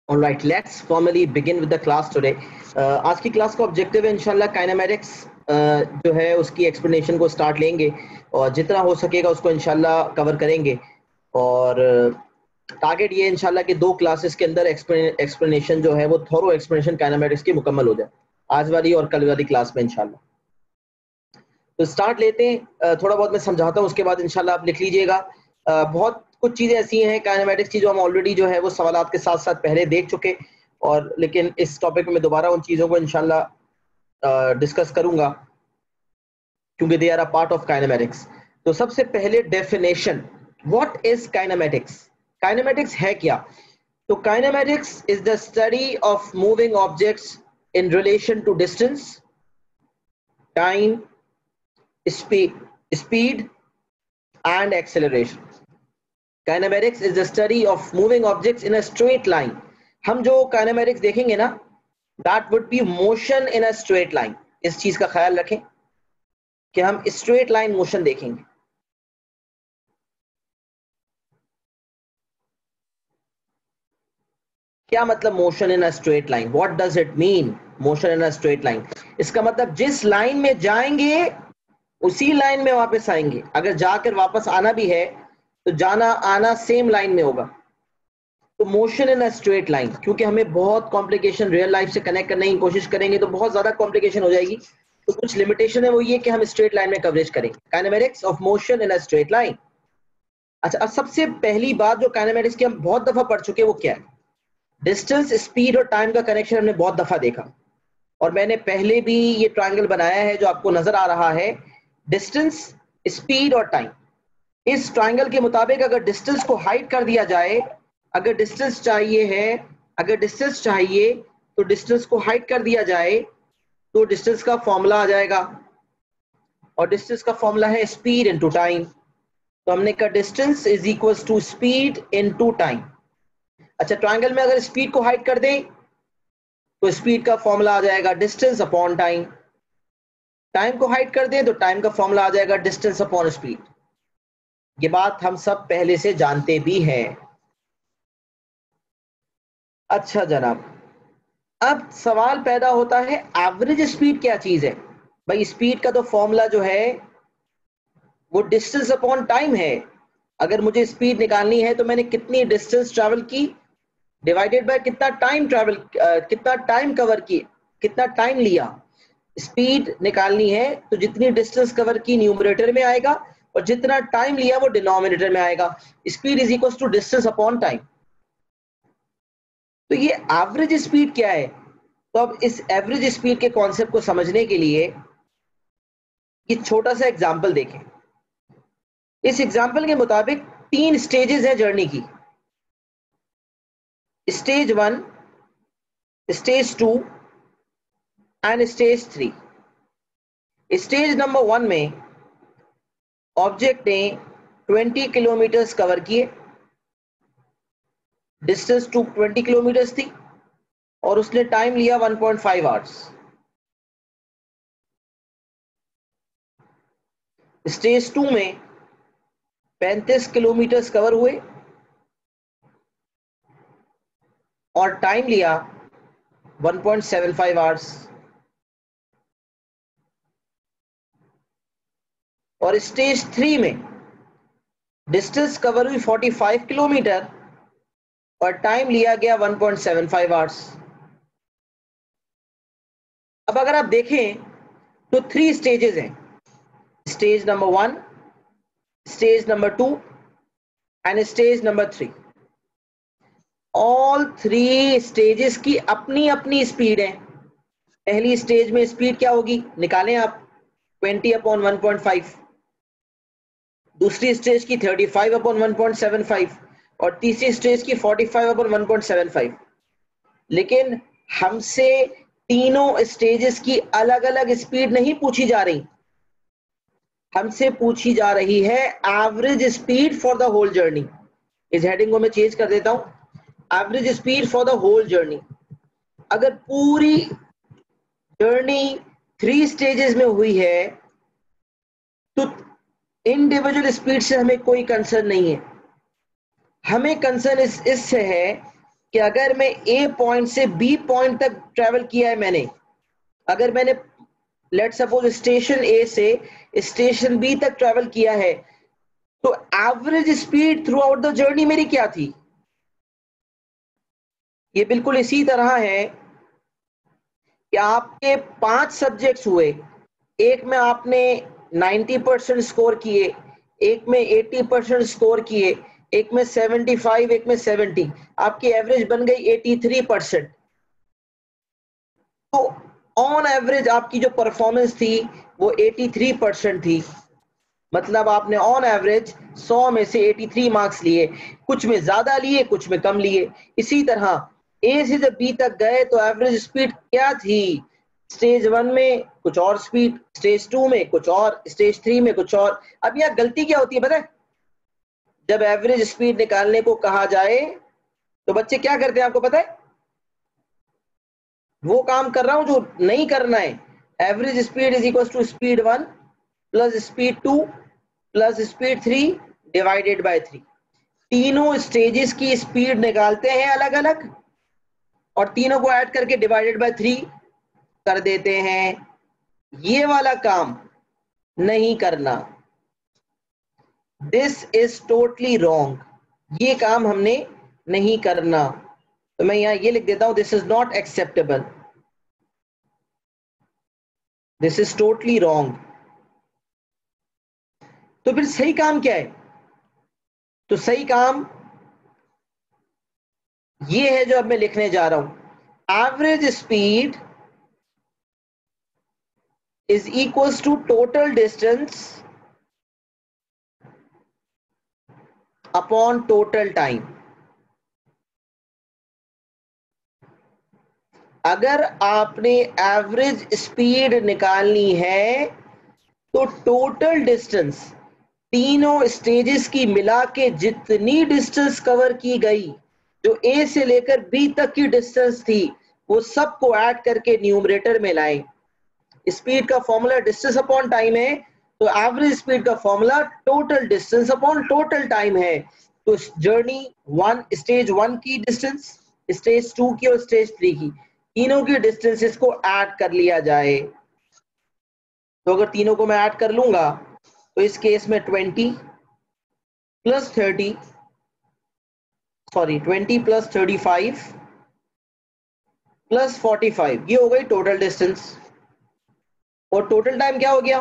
Alright, let's formally begin with the class today. आज की class का ऑब्जेक्टिव है इंशाल्लाह काइनेमेटिक्स जो है उसकी एक्सप्लेनेशन को स्टार्ट लेंगे और जितना हो सकेगा उसको इंशाल्लाह कवर करेंगे और टारगेट ये इंशाल्लाह कि 2 क्लासेस के अंदर एक्सप्लेनेशन जो है वो थोरो एक्सप्लेनेशन काइनेमेटिक्स की मुकम्मल हो जाए आज वाली और कल वाली क्लास में इंशाल्लाह। तो स्टार्ट लेते हैं, थोड़ा बहुत मैं समझाता हूँ, उसके बाद इंशाल्लाह आप लिख लीजिएगा। बहुत कुछ चीज़ें ऐसी हैं काइनेमेटिक्स की जो हम ऑलरेडी जो है वो सवालात के साथ साथ पहले देख चुके, और लेकिन इस टॉपिक में दोबारा उन चीज़ों को इंशाल्लाह डिस्कस करूंगा क्योंकि they are a part of kinematics. तो सबसे पहले definition, what is kinematics? Kinematics है क्या? तो kinematics is the study of moving objects in relation to distance, time, speed and acceleration. Kinematics is the study of moving objects in a straight line. हम जो kinematics देखेंगे ना, that would be motion in a straight line. इस चीज का ख्याल रखें कि हम straight line motion देखेंगे। क्या मतलब motion in a straight line? What does it mean? Motion in a straight line. इसका मतलब जिस लाइन में जाएंगे उसी लाइन में वापस आएंगे। अगर जाकर वापस आना भी है तो जाना आना सेम लाइन में होगा। तो motion in a straight line, क्योंकि हमें बहुत कॉम्प्लिकेशन रियल लाइफ से कनेक्ट करने की कोशिश करेंगे तो बहुत ज्यादा कॉम्प्लिकेशन हो जाएगी, तो कुछ लिमिटेशन है, वो ये कि हम स्ट्रेट लाइन में कवरेज करेंगे। Kinematics of motion in a straight line. अच्छा, अब सबसे पहली बात जो काइनेमेटिक्स की हम बहुत दफा पढ़ चुके हैं वो क्या है? डिस्टेंस, स्पीड और टाइम का कनेक्शन हमने बहुत दफा देखा, और मैंने पहले भी ये ट्रायंगल बनाया है जो आपको नजर आ रहा है, डिस्टेंस, स्पीड और टाइम। इस ट्रायंगल के मुताबिक अगर डिस्टेंस को हाइड कर दिया जाए, अगर डिस्टेंस चाहिए है, अगर डिस्टेंस चाहिए तो डिस्टेंस को हाइड कर दिया जाए तो डिस्टेंस का फॉर्मूला आ जाएगा, और डिस्टेंस का फॉर्मूला है स्पीड इनटू टाइम। तो हमने कहा distance is equals to speed into time. अच्छा, ट्रायंगल में अगर स्पीड को हाइड कर दें तो स्पीड का फॉर्मूला आ जाएगा डिस्टेंस अपॉन टाइम, टाइम को हाइड कर दें तो टाइम का फॉर्मूला आ जाएगा डिस्टेंस अपॉन स्पीड। ये बात हम सब पहले से जानते भी हैं। अच्छा जनाब, अब सवाल पैदा होता है एवरेज स्पीड क्या चीज है? भाई स्पीड का तो फॉर्मूला जो है वो डिस्टेंस अपॉन टाइम है। अगर मुझे स्पीड निकालनी है तो मैंने कितनी डिस्टेंस ट्रैवल की डिवाइडेड बाय कितना टाइम ट्रैवल, कितना टाइम कवर की, कितना टाइम लिया। स्पीड निकालनी है तो जितनी डिस्टेंस कवर की न्यूमरेटर में आएगा और जितना टाइम लिया वो डिनोमिनेटर में आएगा। Speed is equal to distance upon time. तो ये एवरेज स्पीड क्या है? तो अब इस एवरेज स्पीड के कॉन्सेप्ट को समझने के लिए ये छोटा सा एग्जांपल देखें। इस एग्जांपल के मुताबिक 3 स्टेजेस है जर्नी की, stage 1, stage 2 and stage 3। Stage number 1 में ऑब्जेक्ट ने 20 किलोमीटर कवर किए, डिस्टेंस टू 20 किलोमीटर थी और उसने टाइम लिया 1.5 आवर्स। स्टेज 2 में 35 किलोमीटर कवर हुए और टाइम लिया 1.75 आवर्स। और स्टेज 3 में डिस्टेंस कवर हुई 45 किलोमीटर और टाइम लिया गया 1.75 आवर्स। अब अगर आप देखें तो 3 स्टेजेस हैं, stage number 1, stage number 2 and stage number 3। All 3 stages की अपनी अपनी स्पीड है। पहली स्टेज में स्पीड क्या होगी निकालें आप, 20 अपॉन 1.5। दूसरी स्टेज की 35 अपॉन 1.75 और तीसरी स्टेज की 45 अपॉन 1.75। लेकिन हमसे तीनों स्टेजेस की अलग अलग स्पीड नहीं पूछी जा रही, हमसे पूछी जा रही है average speed for the whole journey. इस हेडिंग को मैं चेंज कर देता हूं, average speed for the whole journey. अगर पूरी जर्नी 3 स्टेजेस में हुई है तो इंडिविजुअल स्पीड से हमें कोई कंसर्न नहीं है। हमें कंसर्न इससे है कि अगर मैं ए पॉइंट से बी पॉइंट तक ट्रेवल किया है मैंने, अगर मैंने लेट सपोज स्टेशन ए से स्टेशन बी तक ट्रेवल किया है, तो average speed through out the journey मेरी क्या थी? ये बिल्कुल इसी तरह है कि आपके 5 सब्जेक्ट्स हुए, एक में आपने 90% स्कोर किए, एक में 80% स्कोर किए, एक में 75, एक में 70, आपकी एवरेज बन गई 83%। तो ऑन एवरेज आपकी जो परफॉर्मेंस थी वो 83% थी। मतलब आपने ऑन एवरेज 100 में से 83 मार्क्स लिए, कुछ में ज्यादा लिए, कुछ में कम लिए। इसी तरह ए से जब बी तक गए तो एवरेज स्पीड क्या थी? स्टेज 1 में कुछ और स्पीड, स्टेज 2 में कुछ और, स्टेज 3 में कुछ और। अब यह गलती क्या होती है पता है? जब एवरेज स्पीड निकालने को कहा जाए तो बच्चे क्या करते हैं आपको पता है? वो काम कर रहा हूं जो नहीं करना है। Average speed is equal to speed 1 plus speed 2 plus speed 3 divided by 3। तीनों स्टेजेस की स्पीड निकालते हैं अलग अलग और तीनों को ऐड करके डिवाइडेड बाय 3 कर देते हैं। ये वाला काम नहीं करना, दिस इज टोटली रॉन्ग। ये काम हमने नहीं करना। तो मैं यहां ये लिख देता हूं, this is not acceptable, this is totally wrong. तो फिर सही काम क्या है? तो सही काम ये है जो अब मैं लिखने जा रहा हूं। Average speed is equals to total distance upon total time। अगर आपने एवरेज स्पीड निकालनी है तो टोटल डिस्टेंस, तीनों स्टेजेस की मिला के जितनी डिस्टेंस कवर की गई, जो ए से लेकर बी तक की डिस्टेंस थी, वो सबको ऐड करके न्यूमरेटर में लाएं। स्पीड का फॉर्मूला डिस्टेंस अपॉन टाइम है, तो एवरेज स्पीड का formula total distance upon total time है। तो जर्नी 1, स्टेज 1 की डिस्टेंस, स्टेज 2 की और स्टेज 3 की, तीनों की डिस्टेंसेस को ऐड कर लिया जाए। तो अगर तीनों को मैं ऐड कर लूंगा तो इस केस में 20 प्लस 30, सॉरी 20 प्लस 35 प्लस 45, ये हो गई टोटल डिस्टेंस। और टोटल टाइम क्या हो गया?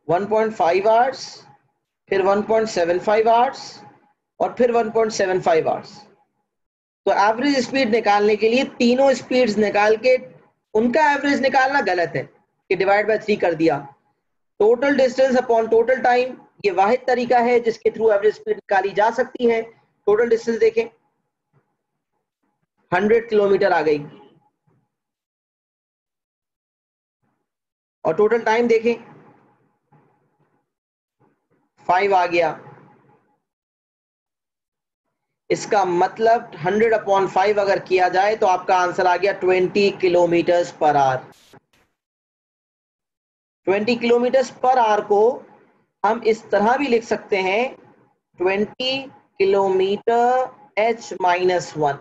1.5 आवर्स, फिर 1.75 आवर्स और फिर 1.75 आवर्स। तो एवरेज स्पीड निकालने के लिए तीनों स्पीड्स निकाल के उनका एवरेज निकालना गलत है कि डिवाइड बाय 3 कर दिया। Total distance upon total time, ये वाहिद तरीका है जिसके थ्रू एवरेज स्पीड निकाली जा सकती है। टोटल डिस्टेंस देखें, 100 किलोमीटर आ गई, और टोटल टाइम देखें 5 आ गया। इसका मतलब 100 अपॉन 5 अगर किया जाए तो आपका आंसर आ गया 20 kilometre per our. 20 kilometre per our को हम इस तरह भी लिख सकते हैं, 20 किलोमीटर h माइनस 1।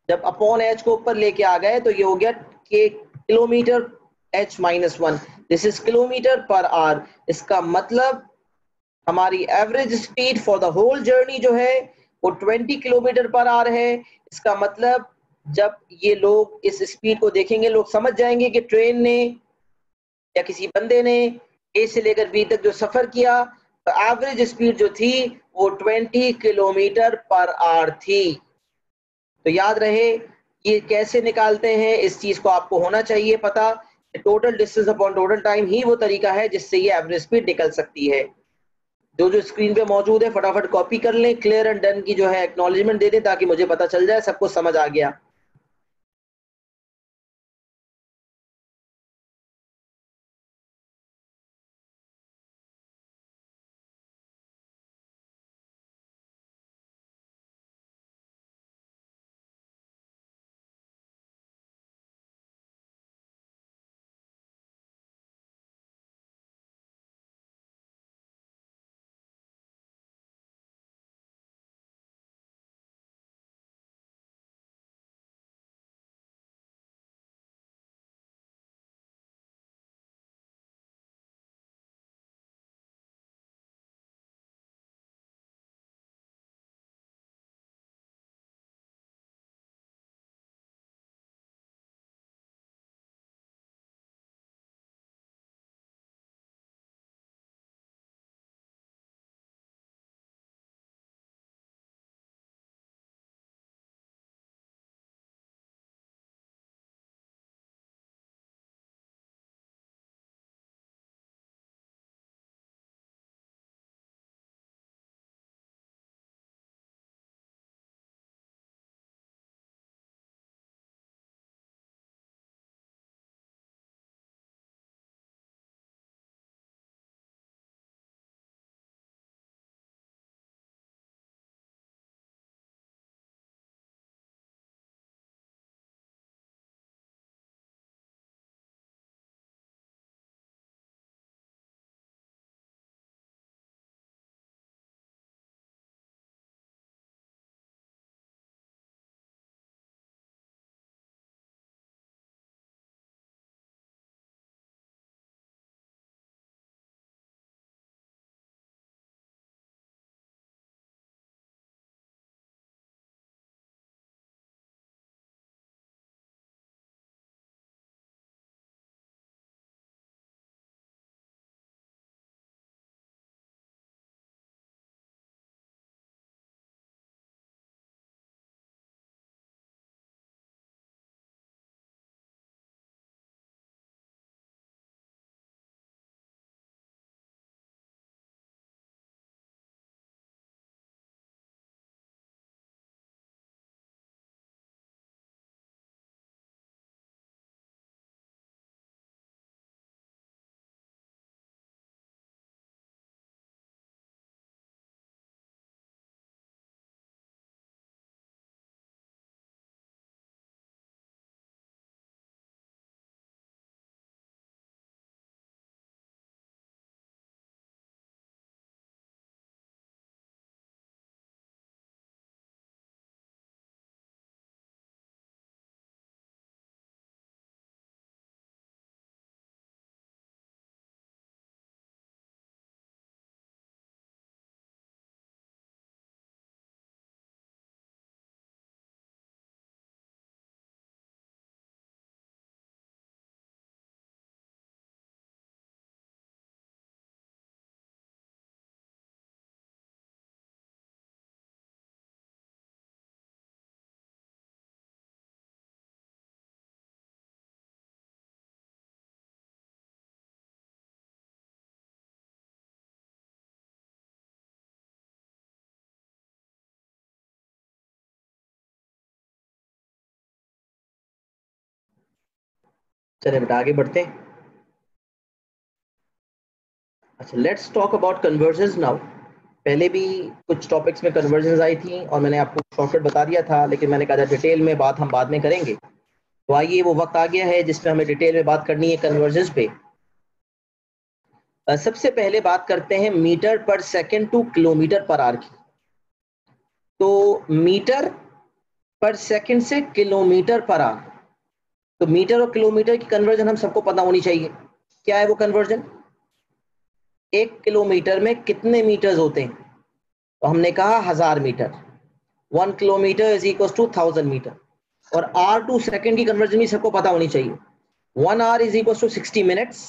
जब अपॉन h को ऊपर लेके आ गए तो ये हो गया के kilometre h minus 1। This is kilometre per hour. इसका मतलब हमारी average speed for the whole journey जो है वो 20 किलोमीटर पर आवर है। इसका मतलब जब ये लोग इस स्पीड को देखेंगे, लोग समझ जाएंगे कि ट्रेन ने या किसी बंदे ने ए से लेकर बी तक जो सफर किया, तो एवरेज स्पीड जो थी वो 20 किलोमीटर पर आवर थी। तो याद रहे ये कैसे निकालते हैं, इस चीज को आपको होना चाहिए पता। Total distance upon total time ही वो तरीका है जिससे ये एवरेज स्पीड निकल सकती है। जो जो स्क्रीन पे मौजूद है फटाफट कॉपी कर लें, क्लियर एंड डन की जो है एक्नॉलेजमेंट दे दें ताकि मुझे पता चल जाए सबको समझ आ गया। चलिए बेटा आगे बढ़ते हैं। अच्छा, let's talk about convergence now. पहले भी कुछ टॉपिक्स में कन्वर्जन्स आई थी और मैंने आपको शॉर्टकट बता दिया था, लेकिन मैंने कहा था डिटेल में बात हम बाद में करेंगे। तो आइए वो वक्त आ गया है जिसमें हमें डिटेल में बात करनी है कन्वर्जन्स पे। सबसे पहले बात करते हैं मीटर पर second two kilometre per our की। तो मीटर पर सेकंड से किलोमीटर पर आवर, तो मीटर और किलोमीटर की कन्वर्जन हम सबको पता होनी चाहिए। क्या है वो कन्वर्जन? 1 किलोमीटर में कितने मीटर्स होते हैं? तो हमने कहा 1000 metre. 1 kilometre is equal to 1000 metre. और आर टू सेकंड की कन्वर्जन भी सबको पता होनी चाहिए। 1 hour is equal to 60 minutes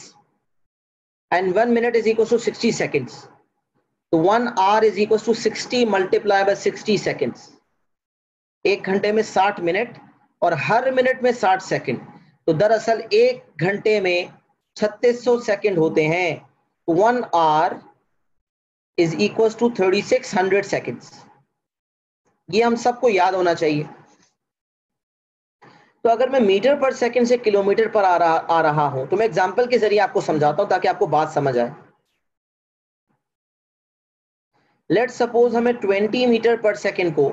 and 1 minute is equal to 60 seconds. तो 1 hour is equal to 60 multiply by 60 seconds. 1 घंटे में 60 मिनट और हर मिनट में 60 सेकंड। तो दरअसल 1 घंटे में 3600 सेकंड होते हैं। 1 hour is equal to 3600 seconds. ये हम सबको याद होना चाहिए। तो अगर मैं मीटर पर सेकंड से किलोमीटर पर आ रहा हूं, तो मैं एग्जांपल के जरिए आपको समझाता हूं ताकि आपको बात समझ आए। लेट्स सपोज हमें 20 मीटर पर सेकंड को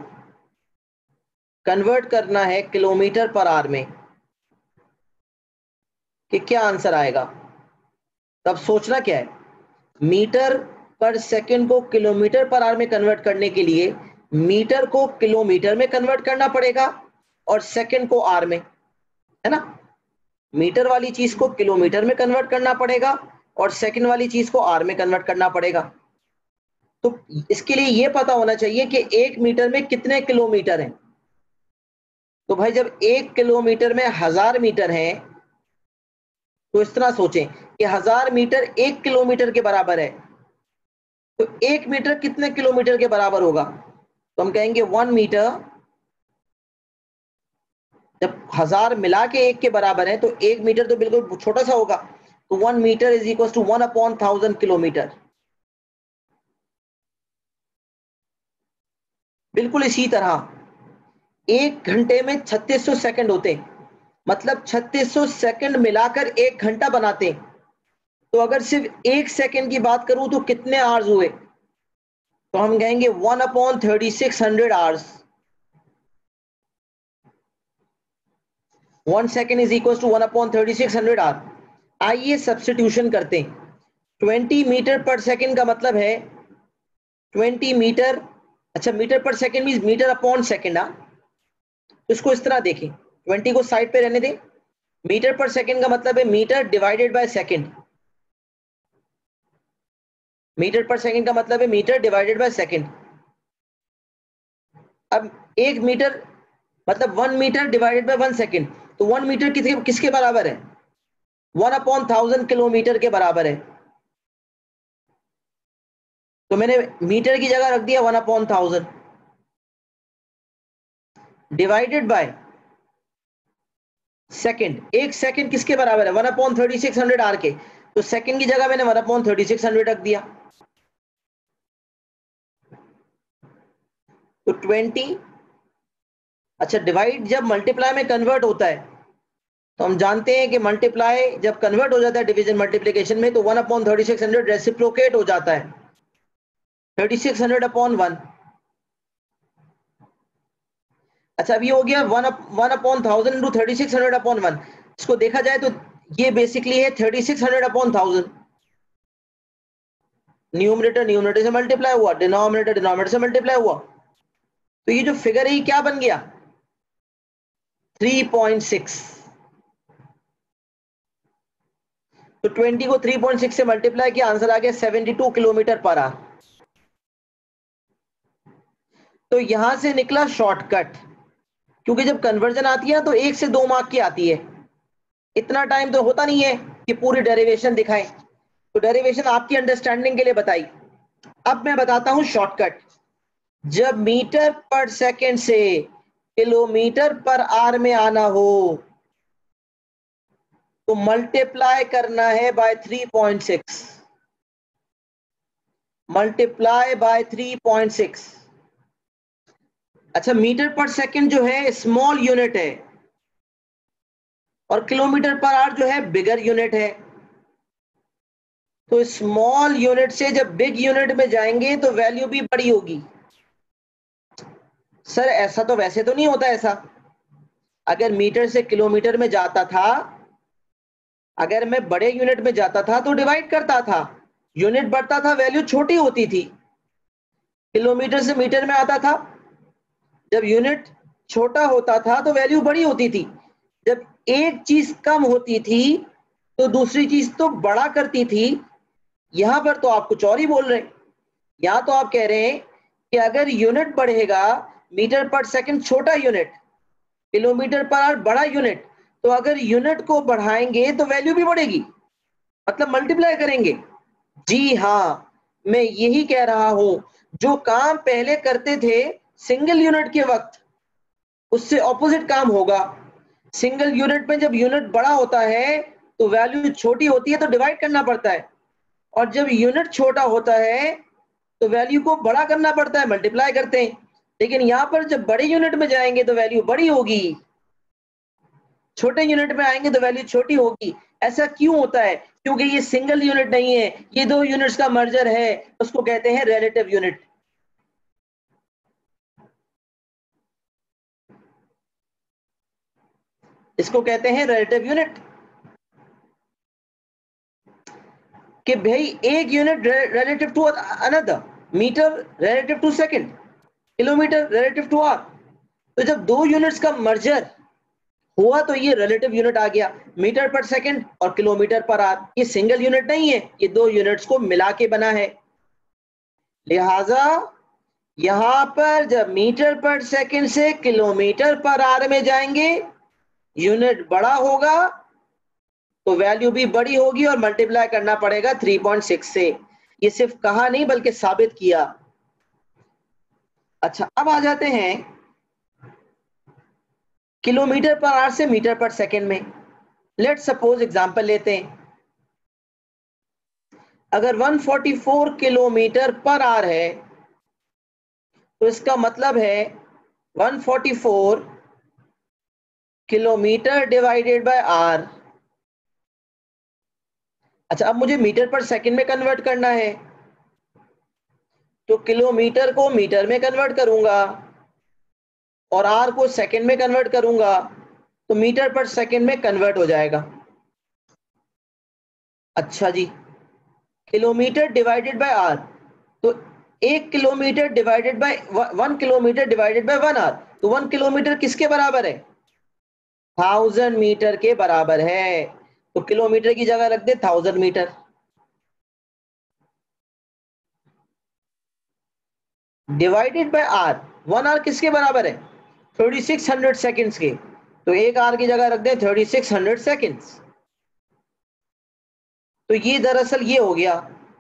कन्वर्ट करना है किलोमीटर पर आवर में, कि क्या आंसर आएगा। तब सोचना क्या है, मीटर पर सेकंड को किलोमीटर पर आवर में कन्वर्ट करने के लिए मीटर को किलोमीटर में कन्वर्ट करना पड़ेगा और सेकंड को आर में, है ना। मीटर वाली चीज को किलोमीटर में कन्वर्ट करना पड़ेगा और सेकंड वाली चीज को आर में कन्वर्ट करना पड़ेगा। तो इसके लिए यह पता होना चाहिए कि 1 मीटर में कितने किलोमीटर हैं। तो भाई जब 1 किलोमीटर में 1000 मीटर हैं, तो इस तरह सोचें कि 1000 मीटर 1 किलोमीटर के बराबर है। तो 1 मीटर कितने किलोमीटर के बराबर होगा? तो हम कहेंगे 1 मीटर, जब 1000 मिला के 1 के बराबर है तो 1 मीटर तो बिल्कुल छोटा सा होगा। तो 1 metre is equal to 1/1000 kilometre. बिल्कुल इसी तरह 1 घंटे में 3600 सेकंड होते हैं, मतलब 3600 सेकंड मिलाकर 1 घंटा बनाते हैं। तो अगर सिर्फ 1 सेकंड की बात करूं तो कितने आवर्स हुए? तो हम कहेंगे 1/3600 hours. 1 second is equal to 1/3600 hour. आइए सब्स्टिट्यूशन करते हैं। 20 मीटर पर सेकेंड का मतलब है 20 मीटर, अच्छा metre per second mean metre upon second. तो इसको इस तरह देखें, 20 को साइड पे रहने दें। मीटर पर सेकेंड का मतलब है metre divided by second. Metre per second का मतलब है मीटर डिवाइडेड बाय सेकेंड। अब 1 मीटर मतलब 1 मीटर डिवाइडेड बाय 1 सेकेंड। तो 1 मीटर किसके बराबर है? 1/1000 किलोमीटर के बराबर है। तो मैंने मीटर की जगह रख दिया 1/1000 डिवाइडेड बाय सेकंड। 1 सेकंड किसके बराबर है? 1/3600 आर के। तो सेकंड की जगह मैंने 1/3600 रख दिया। तो 20, अच्छा डिवाइड जब मल्टीप्लाई में कन्वर्ट होता है तो हम जानते हैं कि मल्टीप्लाई जब कन्वर्ट हो जाता है डिवीजन मल्टीप्लिकेशन में, तो 1/3600 रेसिप्रोकेट हो जाता है 3600/1। अच्छा अभी हो गया 1/1000 इंटू 3600/1। इसको देखा जाए तो ये बेसिकली है 3600/1000। न्यूमरेटर न्यूमरेटर से मल्टीप्लाई हुआ, डिनोमिनेटर डिनोमिनेटर से मल्टीप्लाई हुआ। तो ये जो फिगर है ये क्या बन गया? 3.6। तो 20 को 3.6 से मल्टीप्लाई किया, आंसर आ गया 72 किलोमीटर पर आवर। तो यहां से निकला शॉर्टकट, क्योंकि जब कन्वर्जन आती है तो 1 से 2 मार्क की आती है। इतना टाइम तो होता नहीं है कि पूरी डेरिवेशन दिखाएं। तो डेरिवेशन आपकी अंडरस्टैंडिंग के लिए बताई। अब मैं बताता हूं शॉर्टकट। जब मीटर पर सेकंड से किलोमीटर पर आवर में आना हो तो मल्टीप्लाई करना है बाय 3.6। Multiply by 3.6। अच्छा मीटर पर सेकंड जो है स्मॉल यूनिट है और किलोमीटर पर आवर जो है बिगर यूनिट है। तो स्मॉल यूनिट से जब बिग यूनिट में जाएंगे तो वैल्यू भी बड़ी होगी। सर ऐसा तो वैसे तो नहीं होता ऐसा। अगर मीटर से किलोमीटर में जाता था, अगर मैं बड़े यूनिट में जाता था तो डिवाइड करता था, यूनिट बढ़ता था, वैल्यू छोटी होती थी। किलोमीटर से मीटर में आता था, जब यूनिट छोटा होता था तो वैल्यू बड़ी होती थी। जब एक चीज कम होती थी तो दूसरी चीज तो बड़ा करती थी। यहां पर तो आप कुछ और ही बोल रहे हैं। यहां तो आप कह रहे हैं कि अगर यूनिट बढ़ेगा, मीटर पर सेकंड छोटा यूनिट, किलोमीटर पर आवर बड़ा यूनिट, तो अगर यूनिट को बढ़ाएंगे तो वैल्यू भी बढ़ेगी, मतलब मल्टीप्लाई करेंगे। जी हाँ, मैं यही कह रहा हूं। जो काम पहले करते थे सिंगल यूनिट के वक्त, उससे ऑपोजिट काम होगा। सिंगल यूनिट में जब यूनिट बड़ा होता है तो वैल्यू छोटी होती है तो डिवाइड करना पड़ता है, और जब यूनिट छोटा होता है तो वैल्यू को बड़ा करना पड़ता है, मल्टीप्लाई करते हैं। लेकिन यहां पर जब बड़े यूनिट में जाएंगे तो वैल्यू बड़ी होगी, छोटे यूनिट में आएंगे तो वैल्यू छोटी होगी। ऐसा क्यों होता है? क्योंकि ये सिंगल यूनिट नहीं है, ये दो यूनिट्स का मर्जर है, उसको कहते हैं रिलेटिव यूनिट। इसको कहते हैं रिलेटिव यूनिट। कि भाई एक unit relative to another, metre relative to second, kilometre relative to hour. तो जब दो यूनिट्स का मर्जर हुआ तो ये रिलेटिव यूनिट आ गया, मीटर पर सेकंड और किलोमीटर पर आवर। ये सिंगल यूनिट नहीं है, ये दो यूनिट्स को मिला के बना है। लिहाजा यहां पर जब मीटर पर सेकंड से किलोमीटर पर आवर में जाएंगे, यूनिट बड़ा होगा तो वैल्यू भी बड़ी होगी और मल्टीप्लाई करना पड़ेगा 3.6 से। ये सिर्फ कहा नहीं बल्कि साबित किया। अच्छा, अब आ जाते हैं किलोमीटर पर आवर से मीटर पर सेकंड में। लेट सपोज एग्जांपल लेते हैं, अगर 144 किलोमीटर पर आवर है तो इसका मतलब है 144 किलोमीटर डिवाइडेड बाय आवर। अच्छा, अब मुझे मीटर पर सेकंड में कन्वर्ट करना है, तो किलोमीटर को मीटर में कन्वर्ट करूंगा और आर को सेकंड में कन्वर्ट करूंगा, तो मीटर पर सेकंड में कन्वर्ट हो जाएगा। अच्छा जी, किलोमीटर डिवाइडेड बाय आर, तो 1 kilometre divided by 1 kilometre divided by 1 hour, तो 1 किलोमीटर किसके बराबर है? 1000 मीटर के बराबर है। तो किलोमीटर की जगह रख दे 1000 metre. Divided by hour, 1 hour किसके बराबर है? 3600 सेकेंड्स के। तो 1 आवर की जगह रख दे 3600 सेकेंड्स। तो ये दरअसल ये हो गया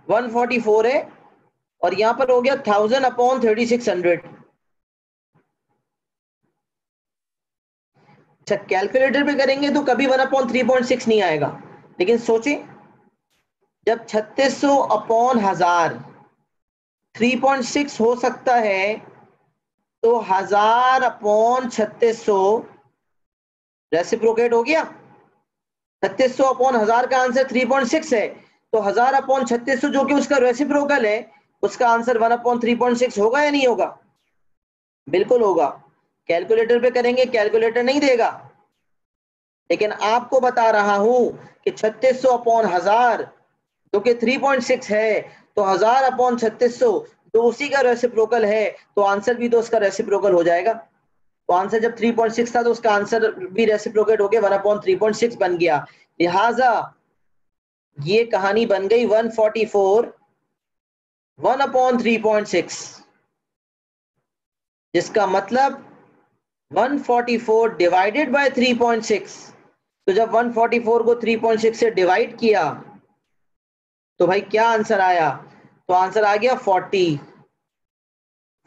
144 है, और यहां पर हो गया 1000/3600। अच्छा, कैलकुलेटर पे करेंगे तो कभी 1/3.6 नहीं आएगा, लेकिन सोचें जब 3600/1000 3.6 हो सकता है, तो 1000/3600 रेसिप्रोकेट हो गया। 3600/1000 का आंसर 3.6 है, तो 1000/3600 जो कि उसका रेसिप्रोकल है, उसका आंसर 1/3.6 होगा या नहीं होगा? बिल्कुल होगा। कैलकुलेटर पे करेंगे, कैलकुलेटर नहीं देगा, लेकिन आपको बता रहा हूं कि 3600/1000 जो कि 3.6 है, तो 1000/3600 तो उसी का रेसिप्रोकल है, तो आंसर भी तो उसका रेसिप्रोकल हो जाएगा। तो आंसर जब 3.6 था तो उसका आंसर भी रेसिप्रोकेट हो गया, 1/3.6 बन गया। लिहाजा ये कहानी बन गई 144 1/3.6, जिसका मतलब 144 डिवाइडेड बाय 3.6। तो जब 144 को 3.6 से डिवाइड किया तो भाई क्या आंसर आया? तो आंसर आ गया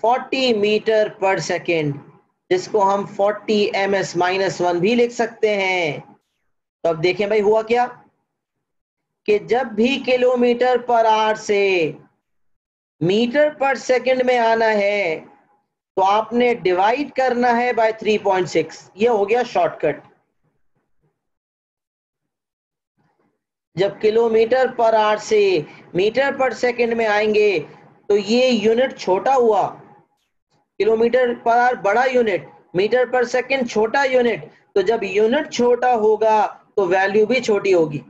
40 मीटर पर सेकेंड, जिसको हम 40 ms-1 भी लिख सकते हैं। तो अब देखें भाई हुआ क्या, कि जब भी किलोमीटर पर आवर से मीटर पर सेकंड में आना है तो आपने डिवाइड करना है बाय 3.6। ये हो गया शॉर्टकट। जब किलोमीटर पर आवर से मीटर पर सेकंड में आएंगे तो ये यूनिट छोटा हुआ, किलोमीटर पर आवर बड़ा यूनिट, मीटर पर सेकंड छोटा यूनिट। तो जब यूनिट छोटा होगा तो वैल्यू भी छोटी होगी।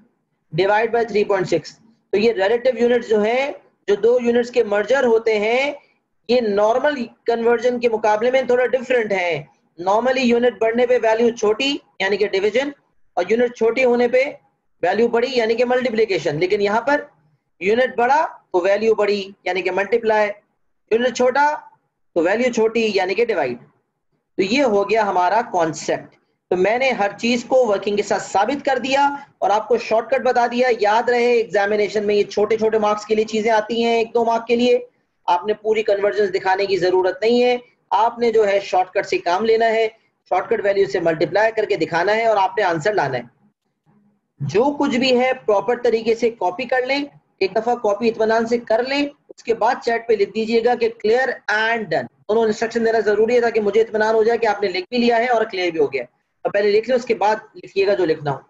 Divide by 3.6। तो ये रिलेटिव यूनिट्स जो है, जो दो यूनिट्स के मर्जर होते हैं, ये नॉर्मल कन्वर्जन के मुकाबले में थोड़ा डिफरेंट है। नॉर्मली यूनिट बढ़ने पे वैल्यू छोटी यानी कि डिवीजन, और यूनिट छोटी होने पे वैल्यू बड़ी यानी कि मल्टीप्लिकेशन। लेकिन यहाँ पर यूनिट बड़ा तो वैल्यू बड़ी यानी कि मल्टीप्लाई, यूनिट छोटा तो वैल्यू छोटी यानी कि डिवाइड। तो ये हो गया हमारा कॉन्सेप्ट। तो मैंने हर चीज को वर्किंग के साथ साबित कर दिया और आपको शॉर्टकट बता दिया। याद रहे एग्जामिनेशन में ये छोटे छोटे मार्क्स के लिए चीजें आती हैं, 1-2 मार्क के लिए। आपने पूरी कन्वर्जन दिखाने की जरूरत नहीं है, आपने जो है शॉर्टकट से काम लेना है, शॉर्टकट वैल्यू से मल्टीप्लाई करके दिखाना है और आपने आंसर लाना है। जो कुछ भी है प्रॉपर तरीके से कॉपी कर लें, एक दफा कॉपी इत्मीनान से कर लें, उसके बाद चैट पे लिख दीजिएगा कि क्लियर एंड डन। दोनों इंस्ट्रक्शन देना जरूरी है ताकि मुझे इत्मीनान हो जाए कि आपने लिख भी लिया है और क्लियर भी हो गया। तो पहले लिख लें, उसके बाद लिखिएगा जो लिखना हो।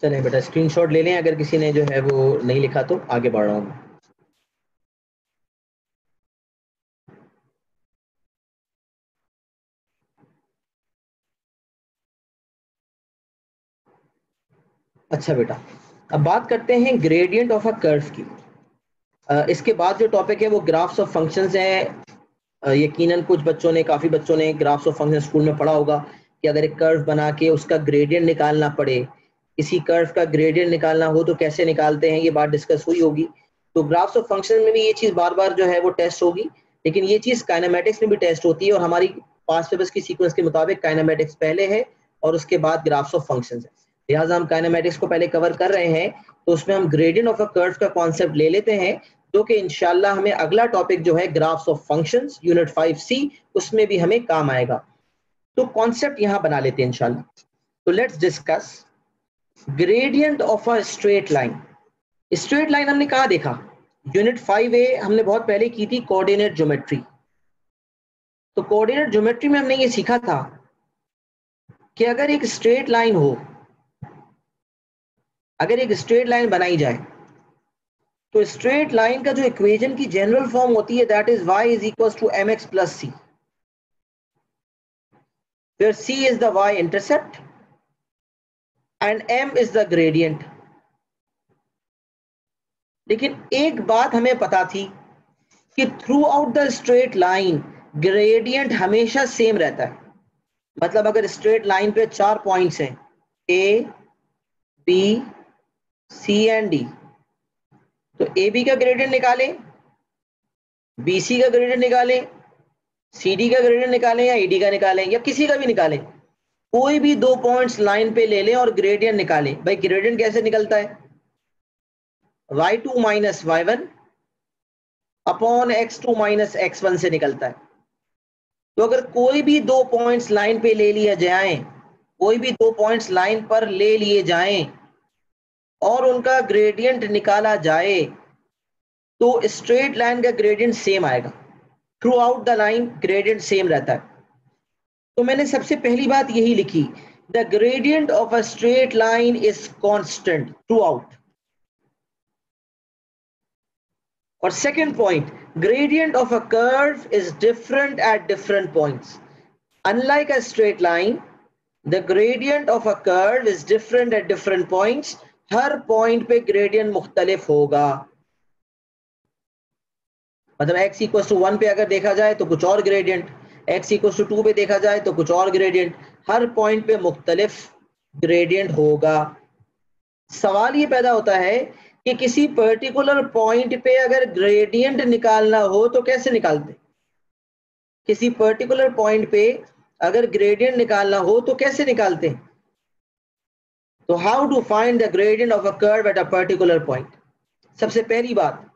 चलें बेटा, स्क्रीनशॉट ले लें अगर किसी ने जो है वो नहीं लिखा तो। आगे बढ़ रहा हूँ। अच्छा बेटा, अब बात करते हैं ग्रेडियंट ऑफ अ कर्व की। इसके बाद जो टॉपिक है वो ग्राफ्स ऑफ फंक्शंस है। यकीनन कुछ बच्चों ने, काफ़ी बच्चों ने ग्राफ्स ऑफ फंक्शन स्कूल में पढ़ा होगा कि अगर एक कर्व बना के उसका ग्रेडियंट निकालना पड़े, किसी कर्व का ग्रेडियंट निकालना हो तो कैसे निकालते हैं, ये बात डिस्कस हुई होगी। तो ग्राफ्स ऑफ फंक्शन में भी ये चीज़ बार बार जो है वो टेस्ट होगी। लेकिन ये चीज काइनेमेटिक्स में भी टेस्ट होती है और हमारी पास्ट पेपर्स की सीक्वेंस के मुताबिक काइनेमेटिक्स पहले है और उसके बाद ग्राफ्स ऑफ फंक्शंस है। लिहाजा हम काइनेमेटिक्स को पहले कवर कर रहे हैं, तो उसमें हम ग्रेडियंट ऑफ अ कर्व का कॉन्सेप्ट ले लेते हैं, जो कि इंशाल्लाह हमें अगला टॉपिक जो है graphs of functions unit 5C, उसमें भी हमें काम आएगा। तो कॉन्सेप्ट यहां बना लेते हैं इंशाल्लाह। तो let's discuss gradient of a straight line. Straight line हमने कहा देखा, यूनिट 5A हमने बहुत पहले की थी, कोऑर्डिनेट ज्योमेट्री। तो कोऑर्डिनेट ज्योमेट्री में हमने ये सीखा था कि अगर एक स्ट्रेट लाइन हो, अगर एक स्ट्रेट लाइन बनाई जाए, तो स्ट्रेट लाइन का जो इक्वेशन की जनरल फॉर्म होती है that is y is equal to mx plus c, where c is the y intercept and m is the gradient। लेकिन एक बात हमें पता थी कि through out the straight line gradient हमेशा सेम रहता है। मतलब अगर स्ट्रेट लाइन पे 4 पॉइंट्स हैं A, B, C and D, तो AB का ग्रेडियंट निकालें, BC का ग्रेडियंट निकालें, CD का ग्रेडियंट निकालें या AD का निकालें या किसी का भी निकालें, कोई भी 2 पॉइंट्स लाइन पे ले लें और ग्रेडियंट निकालें। भाई ग्रेडियंट कैसे निकलता है? y2 minus y1 upon x2 minus x1 से निकलता है। तो अगर कोई भी 2 पॉइंट्स लाइन पे ले लिया जाए, कोई भी 2 पॉइंट्स लाइन पर ले लिए जाएं और उनका ग्रेडियंट निकाला जाए, तो स्ट्रेट लाइन का ग्रेडियंट सेम आएगा। Throughout the line gradient same रहता है। तो मैंने सबसे पहली बात यही लिखी, the gradient of a straight line is constant throughout. और second point, gradient of a curve is different at different points. Unlike a straight line, the gradient of a curve is different at different points. Her point पे gradient मुख्तलिफ होगा। मतलब x equal to 1 पे अगर देखा जाए तो कुछ और ग्रेडियंट, x इक्वल टू 2 पे देखा जाए तो कुछ और ग्रेडियंट, हर पॉइंट पे मुख्तलिफ ग्रेडियंट होगा। सवाल ये पैदा होता है कि किसी पर्टिकुलर पॉइंट पे अगर ग्रेडियंट निकालना हो तो कैसे निकालते? किसी पर्टिकुलर पॉइंट पे अगर ग्रेडियंट निकालना हो तो कैसे निकालते हैं? तो how to find the gradient of a curve at a particular point? सबसे पहली बात,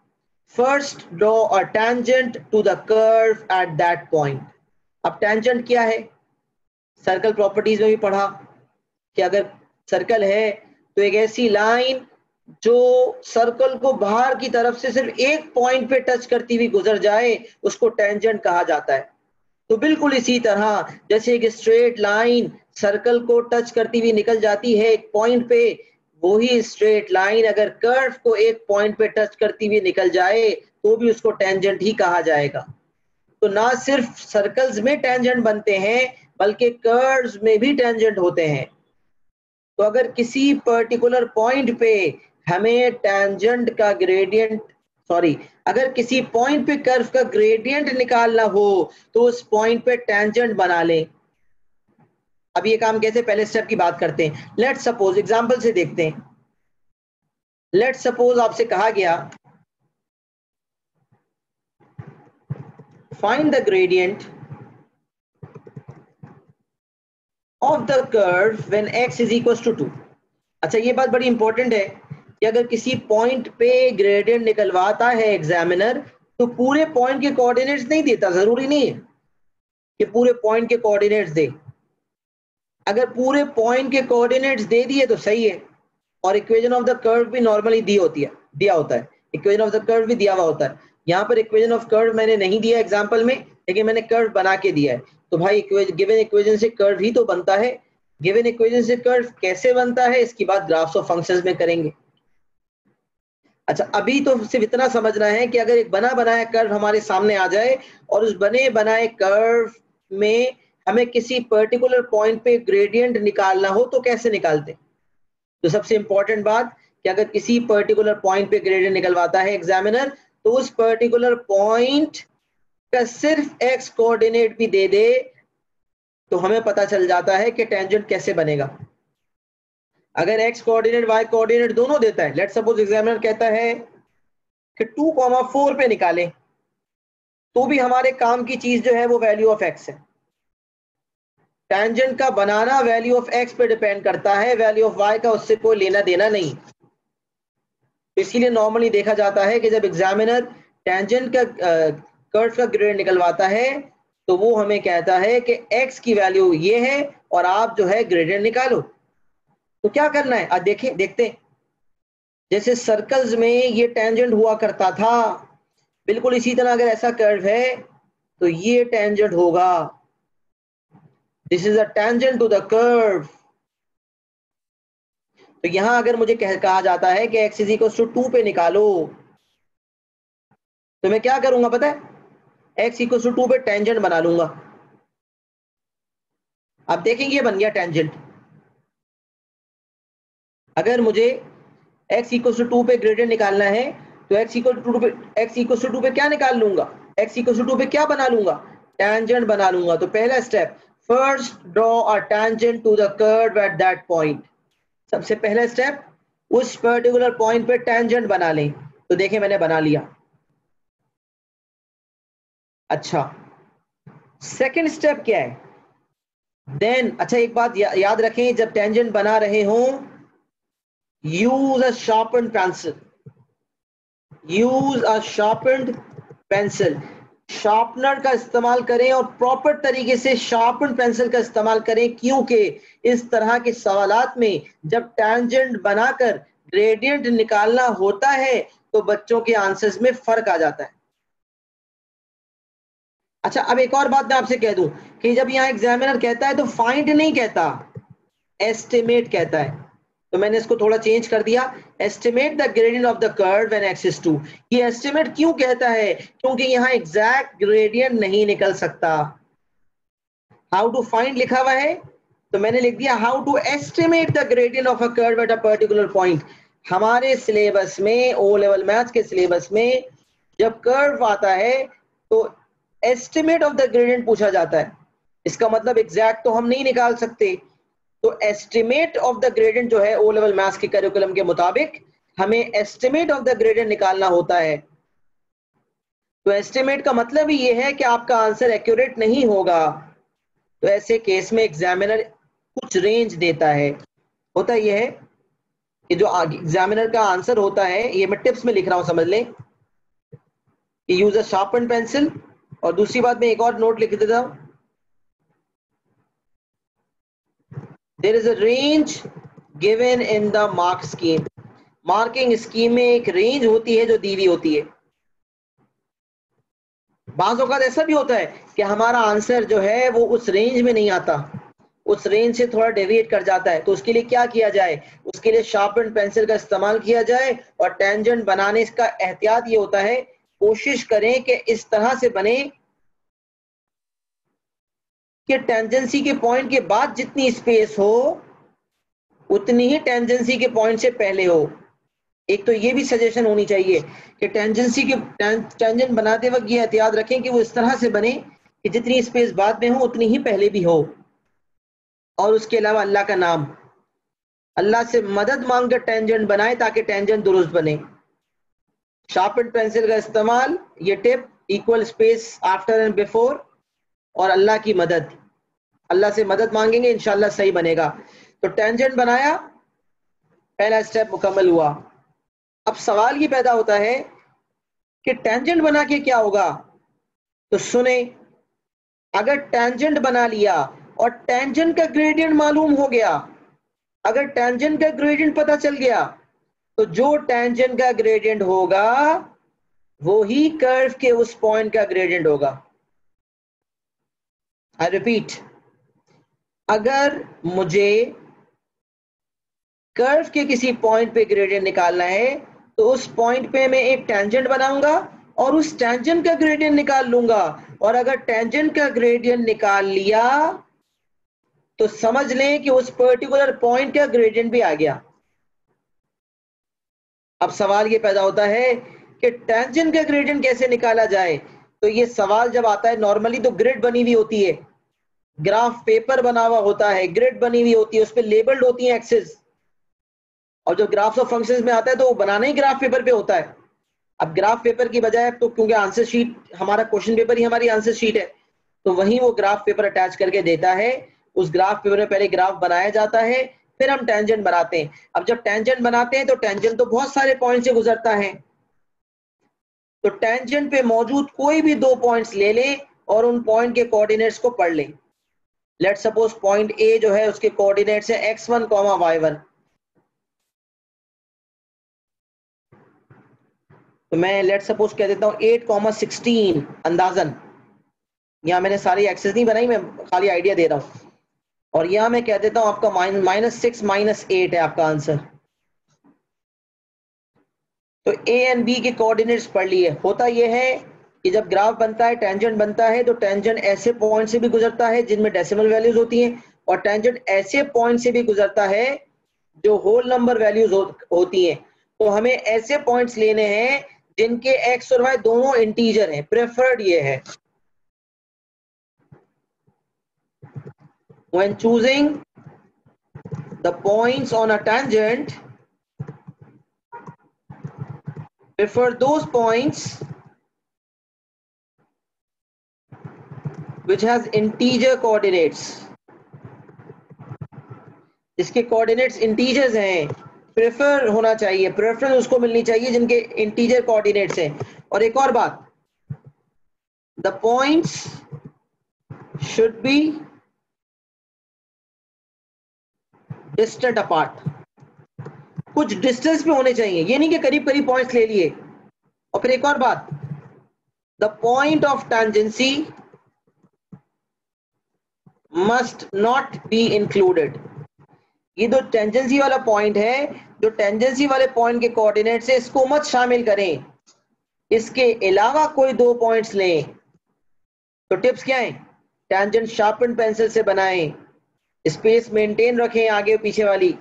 first draw a tangent to the curve at that point. अब टेंजेंट क्या है? सर्कल प्रॉपर्टीज में भी पढ़ा कि अगर सर्कल है तो एक ऐसी लाइन जो सर्कल को बाहर की तरफ से सिर्फ एक पॉइंट पे टच करती हुई गुजर जाए उसको टेंजेंट कहा जाता है। तो बिल्कुल इसी तरह जैसे एक स्ट्रेट लाइन सर्कल को टच करती हुई निकल जाती है एक पॉइंट पे, वही स्ट्रेट लाइन अगर कर्व को एक पॉइंट पे टच करती हुई निकल जाए तो भी उसको टेंजेंट ही कहा जाएगा। तो ना सिर्फ सर्कल्स में टेंजेंट बनते हैं बल्कि कर्व्स में भी टेंजेंट होते हैं। तो अगर किसी पर्टिकुलर पॉइंट पे हमें टेंजेंट का ग्रेडियंट, सॉरी, अगर किसी पॉइंट पे कर्व का ग्रेडियंट निकालना हो तो उस पॉइंट पे टेंजेंट बना लें। अब ये काम कैसे, पहले स्टेप की बात करते हैं। लेट्स सपोज, एग्जांपल से देखते हैं। लेट्स सपोज आपसे कहा गया find the gradient of the curve when x is equal to 2। अच्छा, ये बात बड़ी इंपॉर्टेंट है कि अगर किसी पॉइंट पे ग्रेडियंट निकलवाता है एग्जामिनर तो पूरे पॉइंट के कोऑर्डिनेट्स नहीं देता, जरूरी नहीं है कि पूरे पॉइंट के कोऑर्डिनेट्स दे। अगर पूरे पॉइंट के कोऑर्डिनेट्स दे दिए तो सही है, और इक्वेशन ऑफ द कर्व भी नॉर्मली दी होती है, दिया होता है, इक्वेशन ऑफ द कर्व भी दिया हुआ होता है। यहाँ पर इक्वेशन ऑफ कर्व मैंने नहीं दिया एग्जांपल में, लेकिन मैंने कर्व बना के दिया है। तो भाई गिवन इक्वेशन से कर्व ही तो बनता है। गिवन इक्वेशन से कर्व कैसे बनता है इसकी बात ग्राफ्स ऑफ फंक्शंस में करेंगे। अच्छा, अभी तो सिर्फ इतना समझना है कि अगर एक बना बनाया कर्व हमारे सामने आ जाए और उस बने बनाए कर्व में हमें किसी पर्टिकुलर पॉइंट पे ग्रेडियंट निकालना हो तो कैसे निकालते? तो सबसे इंपॉर्टेंट बात कि अगर किसी पर्टिकुलर पॉइंट पे ग्रेडियंट निकलवाता है एग्जामिनर तो उस पर्टिकुलर पॉइंट का सिर्फ एक्स कोऑर्डिनेट भी दे दे तो हमें पता चल जाता है कि टेंजेंट कैसे बनेगा। अगर x कोऑर्डिनेट y कोऑर्डिनेट दोनों देता है, लेट्स सपोज एग्जामिनर कहता है कि 2,4 पे निकालें, तो भी हमारे काम की चीज जो है वो वैल्यू ऑफ एक्स है। टेंजेंट का बनाना वैल्यू ऑफ एक्स पे डिपेंड करता है, वैल्यू ऑफ वाई का उससे कोई लेना देना नहीं। इसीलिए नॉर्मली देखा जाता है कि जब एग्जामिनर टेंजेंट का कर्व का ग्रेड निकलवाता है तो वो हमें कहता है कि एक्स की वैल्यू ये है और आप जो है ग्रेडियंट निकालो। तो क्या करना है, आज देखें, देखते हैं। जैसे सर्कल्स में ये टेंजेंट हुआ करता था, बिल्कुल इसी तरह अगर ऐसा कर्व है तो ये टेंजेंट होगा। This is a tangent to the curve. तो यहां अगर मुझे कहा जाता है कि x इज इक्वल टू 2 पे निकालो, तो मैं क्या करूंगा पता है, x इक्वल टू 2 पे टेंजेंट बना लूंगा। अब देखेंगे ये बन गया टेंजेंट। अगर मुझे x इक्वल टू 2 पे ग्रेडियंट निकालना है तो x इक्वल टू 2 पे क्या निकाल लूंगा, x इक्वल टू 2 पे क्या बना लूंगा, टेंजेंट बना लूंगा। तो पहला step, first draw a tangent to the curve at that point. सबसे पहला स्टेप, उस पर्टिकुलर पॉइंट पे टेंजेंट बना लें। तो देखें मैंने बना लिया। अच्छा, सेकंड स्टेप क्या है, देन अच्छा एक बात याद रखें, जब टेंजेंट बना रहे हों, use a sharpened pencil. Use a sharpened pencil, sharpener का इस्तेमाल करें और प्रॉपर तरीके से शार्पन पेंसिल का इस्तेमाल करें, क्योंकि इस तरह के सवालात में जब टेंजेंट बनाकर ग्रेडियंट निकालना होता है तो बच्चों के आंसर्स में फर्क आ जाता है। अच्छा, अब एक और बात मैं आपसे कह दूं कि जब यहां एग्जामिनर कहता है तो फाइंड नहीं कहता, एस्टिमेट कहता है। तो मैंने इसको थोड़ा चेंज कर दिया, estimate the gradient of the curve when x is 2। ये एस्टिमेट क्यों कहता है, क्योंकि यहां एग्जैक्ट ग्रेडियंट नहीं निकल सकता। हाउ टू फाइंड लिखा हुआ है, तो मैंने लिख दिया how to estimate the gradient of a curve at a particular point. हमारे सिलेबस में, ओ लेवल मैथ्स के सिलेबस में जब कर्व आता है तो एस्टिमेट ऑफ द ग्रेडियंट पूछा जाता है। इसका मतलब एग्जैक्ट तो हम नहीं निकाल सकते, तो एस्टिमेट ऑफ द ग्रेडियंट जो है ओ लेवल मैथ्स के करिकुलम के मुताबिक हमें एस्टिमेट ऑफ द ग्रेडियंट निकालना होता है। तो एस्टिमेट का मतलब ही ये है कि आपका आंसर एक्यूरेट नहीं होगा। तो ऐसे केस में एग्जामिनर कुछ रेंज देता है। होता यह है कि जो एग्जामिनर का आंसर होता है, ये मैं टिप्स में लिख रहा हूं, समझ लें कि यूज अ शार्पन पेंसिल। और दूसरी बात मैं एक और नोट लिख देता हूं, there is a range given in the mark scheme. Marking scheme में एक रेंज होती है जो दी हुई होती है। बाज़ औक़ात ऐसा भी होता है कि हमारा आंसर जो है वो उस रेंज में नहीं आता, उस रेंज से थोड़ा डेविएट कर जाता है। तो उसके लिए क्या किया जाए, उसके लिए शार्पन पेंसिल का इस्तेमाल किया जाए। और टेंजेंट बनाने का एहतियात ये होता है, कोशिश करें कि इस तरह से बने कि टेंजेंसी के पॉइंट के बाद जितनी स्पेस हो उतनी ही टेंजेंसी के पॉइंट से पहले हो। एक तो ये भी सजेशन होनी चाहिए कि टेंजेंसी के टेंजेंट बनाते वक्त ये एहतियात रखें कि वो इस तरह से बने कि जितनी स्पेस बाद में हो उतनी ही पहले भी हो। और उसके अलावा अल्लाह का नाम, अल्लाह से मदद मांग कर टेंजेंट बनाए ताकि टेंजेंट दुरुस्त बने। शार्पन पेंसिल का इस्तेमाल, ये tip, equal space after and before, और अल्लाह की मदद, अल्लाह से मदद मांगेंगे इंशाल्लाह सही बनेगा। तो टेंजेंट बनाया, पहला स्टेप मुकम्मल हुआ। अब सवाल ये पैदा होता है कि टेंजेंट बना के क्या होगा। तो सुने, अगर टेंजेंट बना लिया और टेंजेंट का ग्रेडियंट मालूम हो गया, अगर टेंजेंट का ग्रेडियंट पता चल गया, तो जो टेंजेंट का ग्रेडियंट होगा वो ही कर्व के उस पॉइंट का ग्रेडियंट होगा। आई रिपीट, अगर मुझे कर्व के किसी पॉइंट पे ग्रेडियंट निकालना है तो उस पॉइंट पे मैं एक टेंजेंट बनाऊंगा और उस टेंजेंट का ग्रेडियंट निकाल लूंगा। और अगर टेंजेंट का ग्रेडियंट निकाल लिया तो समझ लें कि उस पर्टिकुलर पॉइंट का ग्रेडियंट भी आ गया। अब सवाल ये पैदा होता है कि टेंजेंट का ग्रेडियंट कैसे निकाला जाए। तो ये सवाल जब आता है, नॉर्मली तो ग्रिड बनी हुई होती है, ग्राफ पेपर बना हुआ होता है, ग्रिड बनी हुई होती है, उस पर लेबल्ड होती है एक्सिस। और जब ग्राफ्स ऑफ फंक्शंस में आता है तो वो बनाना ही ग्राफ पेपर पे होता है। अब ग्राफ पेपर की बजाय, तो क्योंकि आंसर शीट हमारा क्वेश्चन पेपर ही हमारी आंसर शीट है, तो वहीं वो ग्राफ पेपर अटैच करके देता है। उस ग्राफ पेपर में पहले ग्राफ बनाया जाता है, फिर हम टेंजेंट बनाते हैं। अब जब टेंजेंट बनाते हैं तो टेंजेंट तो बहुत सारे पॉइंट से गुजरता है, तो टेंजेंट पे मौजूद कोई भी 2 पॉइंट्स ले ले और उन पॉइंट के कोऑर्डिनेट्स को पढ़ ले। लेट्स सपोज पॉइंट ए जो है उसके कोऑर्डिनेट्स है x1, y1। तो मैं लेट्स सपोज कह देता हूं 8, 16 अंदाजन। यहां मैंने सारी एक्सेस नहीं बनाई, मैं खाली आइडिया दे रहा हूं। और यहां मैं कह देता हूं आपका -6 -8 है आपका आंसर। तो ए एंड बी के कोऑर्डिनेट्स पढ़ लिए। होता यह है कि जब ग्राफ बनता है, टेंजेंट बनता है, तो टेंजेंट ऐसे पॉइंट से भी गुजरता है जिनमें डेसिमल वैल्यूज होती हैं, और टेंजेंट ऐसे पॉइंट से भी गुजरता है जो होल नंबर वैल्यूज होती हैं। तो हमें ऐसे पॉइंट्स लेने हैं जिनके एक्स और वाई दोनों इंटीजर हैं। प्रेफर्ड ये है। When choosing the points on a tangent, prefer those points which has integer coordinates, जिसके कोऑर्डिनेट्स इंटीजर्स हैं। प्रेफर होना चाहिए, प्रेफरेंस उसको मिलनी चाहिए जिनके इंटीजर कोऑर्डिनेट्स हैं। और एक और बात, the points should be distant apart. कुछ डिस्टेंस पे होने चाहिए, ये नहीं कि करीब करीब पॉइंट्स ले लिए। और फिर एक और बात, the point of tangency must not be included. ये जो टेंजेंसी वाला पॉइंट है, जो टेंजेंसी वाले पॉइंट के कोऑर्डिनेट्स है, इसको मत शामिल करें। इसके अलावा कोई 2 पॉइंट्स लें। तो टिप्स क्या है? टेंजेंट शार्पन पेंसिल से बनाएं, स्पेस मेंटेन रखें आगे पीछे वाली,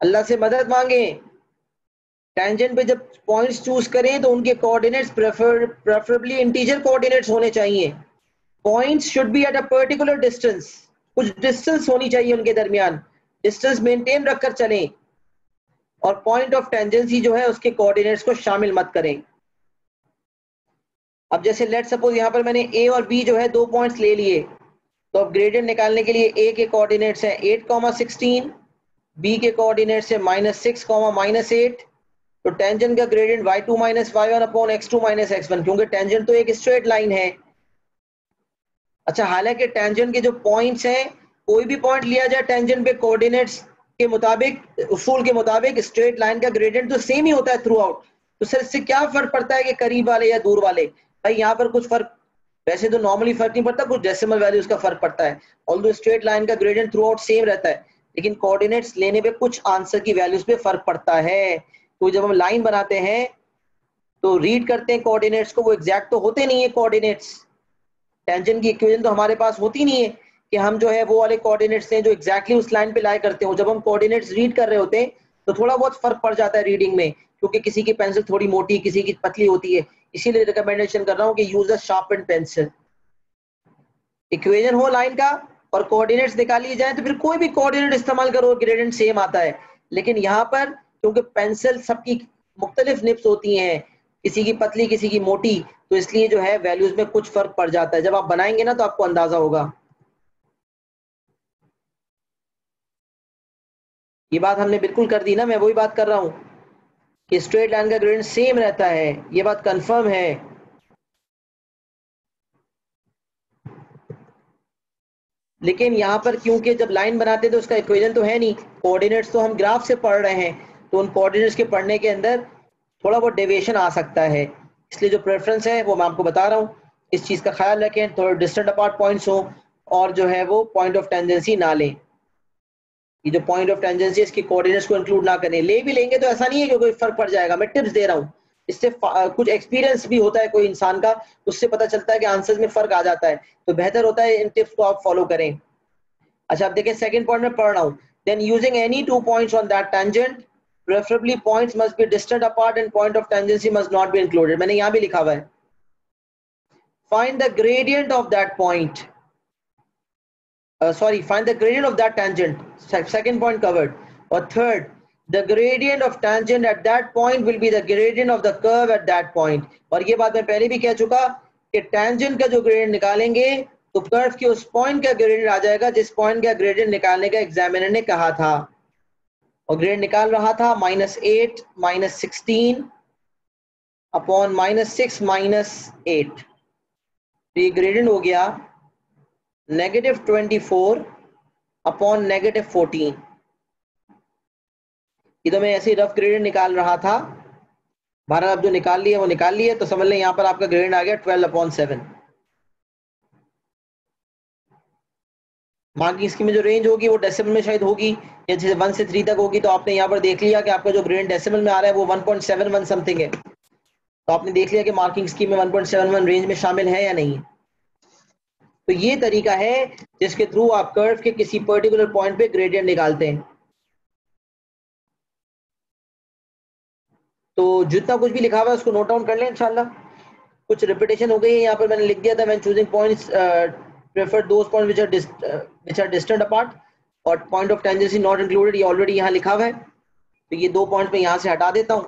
अल्लाह से मदद मांगें। टेंजेंट पे जब पॉइंट्स चूज करें तो उनके कोऑर्डिनेट्स प्रेफरेबली इंटीजर कोऑर्डिनेट्स होने चाहिए। Points should be eight a particular distance. कुछ डिस्टेंस होनी चाहिए उनके दरमियान, डिस्टेंस मेंटेन रखकर चलें। और पॉइंट ऑफ टेंजेंसी जो है उसके कोऑर्डिनेट्स को शामिल मत करें। अब जैसे लेट सपोज यहाँ पर मैंने ए और बी जो है 2 पॉइंट्स ले लिए, तो अब ग्रेडियंट निकालने के लिए ए के कोऑर्डिनेट्स हैं 8, 16, बी के कोऑर्डिनेट्स है -6, -8। तो टेंजेंट का gradient y2 - y1 upon x2 - x1, क्योंकि टेंजेंट तो एक स्ट्रेट लाइन है। अच्छा, हालांकि टेंजेंट के जो पॉइंट्स हैं, कोई भी पॉइंट लिया जाए टेंजेंट पे कोऑर्डिनेट्स के मुताबिक, उसूल के मुताबिक, स्ट्रेट लाइन का ग्रेडियंट तो सेम ही होता है थ्रू आउट। तो सर इससे क्या फर्क पड़ता है कि करीब वाले या दूर वाले? भाई यहाँ पर कुछ फर्क, वैसे तो नॉर्मली फर्क नहीं पड़ता, कुछ डेसिमल वैल्यूज का फर्क पड़ता है। ऑल्दो स्ट्रेट लाइन का ग्रेडियंट थ्रू आउट सेम रहता है, लेकिन कोऑर्डिनेट्स लेने पे कुछ आंसर की वैल्यूज पे फर्क पड़ता है। तो जब हम लाइन बनाते हैं तो रीड करते हैं कोऑर्डिनेट्स को, वो एग्जैक्ट तो होते नहीं है कोऑर्डिनेट्स। टेंजेंट की इक्वेशन तो हमारे पास होती नहीं है कि हम जो है वो वाले कोऑर्डिनेट्स हैं जो एग्जैक्टली उस लाइन पे लाया करते हो। जब हम कोऑर्डिनेट्स रीड कर रहे होते हैं तो थोड़ा बहुत फर्क पड़ जाता है रीडिंग में, क्योंकि किसी की पेंसिल थोड़ी मोटी, किसी की पतली होती है। इसीलिए रिकमेंडेशन कर रहा हूँ कि use a sharpened pencil. Equation हो लाइन का और कोऑर्डिनेट्स निकाल लिए जाए तो फिर कोई भी कोऑर्डिनेट इस्तेमाल करो, ग्रेडियंट सेम आता है। लेकिन यहाँ पर क्योंकि पेंसिल सबकी मुख्तलिफ निप्स होती हैं, किसी की पतली किसी की मोटी, तो इसलिए जो है वैल्यूज में कुछ फर्क पड़ जाता है। जब आप बनाएंगे ना तो आपको अंदाजा होगा। ये बात हमने बिल्कुल कर दी ना, मैं वही बात कर रहा हूं कि स्ट्रेट लाइन का ग्रेडियंट सेम रहता है, ये बात कंफर्म है। लेकिन यहाँ पर क्योंकि जब लाइन बनाते तो उसका इक्वेशन तो है नहीं, कोऑर्डिनेट्स तो हम ग्राफ से पढ़ रहे हैं, तो उन कोऑर्डिनेट्स के पढ़ने के अंदर थोड़ा बहुत डेविएशन आ सकता है। इसलिए जो प्रेफरेंस है वो मैं आपको बता रहा हूँ, इस चीज़ का ख्याल रखें, थोड़ा डिस्टेंट अपार्ट पॉइंट्स हो और जो है वो पॉइंट ऑफ टेंजेंसी ना लें। ये जो पॉइंट ऑफ टेंजेंसी इसके कोऑर्डिनेट्स को इंक्लूड ना करें। ले भी लेंगे तो ऐसा नहीं है कि कोई फर्क पड़ जाएगा, मैं टिप्स दे रहा हूँ। इससे कुछ एक्सपीरियंस भी होता है कोई इंसान का, उससे पता चलता है कि आंसर्स में फर्क आ जाता है। तो बेहतर होता है इन टिप्स को आप फॉलो करें। अच्छा, आप देखें सेकंड पॉइंट में पढ़ रहा हूँ, then using any 2 points on that tangent preferably points must be distant apart and point of tangency must not be included. मैंने यहाँ भी लिखा हुआ है, find the gradient of that point, find the gradient of that tangent, second point covered. और third, the gradient of tangent at that point will be the gradient of the curve at that point. और ये बात मैं पहले भी कह चुका कि tangent का जो gradient निकालेंगे तो कर्व के उस पॉइंट का ग्रेडियंट आ जाएगा जिस पॉइंट का ग्रेडियंट निकालने का एग्जामिनर ने कहा था, और ग्रेडियंट निकाल रहा था -8 -16 अपॉन -6 -8, तो ये ग्रेडियंट हो गया -24 अपॉन -14। ये तो मैं ऐसे ही रफ ग्रेडियंट निकाल रहा था, बहरहाल अब जो निकाल लिया वो निकाल लिया, तो समझ लें यहाँ पर आपका ग्रेडियंट आ गया 12/7। मार्किंग स्कीम में जो रेंज होगी वो डेसिमल में शायद होगी, या जैसे 1 से 3 तक होगी, तो आपने यहाँ पर देख लिया कि आपका जो ग्रेडियंट डेसिमल में आ रहा है वो 1.71 समथिंग है, तो आपने देख लिया कि मार्किंग स्कीम में 1.71 रेंज में शामिल है या नहीं। तो ये तरीका है जिसके थ्रू आप कर्व के किसी पर्टिकुलर पॉइंट पे ग्रेडियंट निकालते हैं। तो जितना कुछ भी लिखा हुआ है उसको नोट डाउन कर लें इंशाल्लाह। कुछ रिपीटेशन हो गई है यहाँ पर, मैंने लिख दिया था when choosing points prefer those points which are distant apart, और point of tangency not included ये ऑलरेडी यहाँ लिखा हुआ है, तो ये 2 पॉइंट मैं यहाँ से हटा देता हूँ,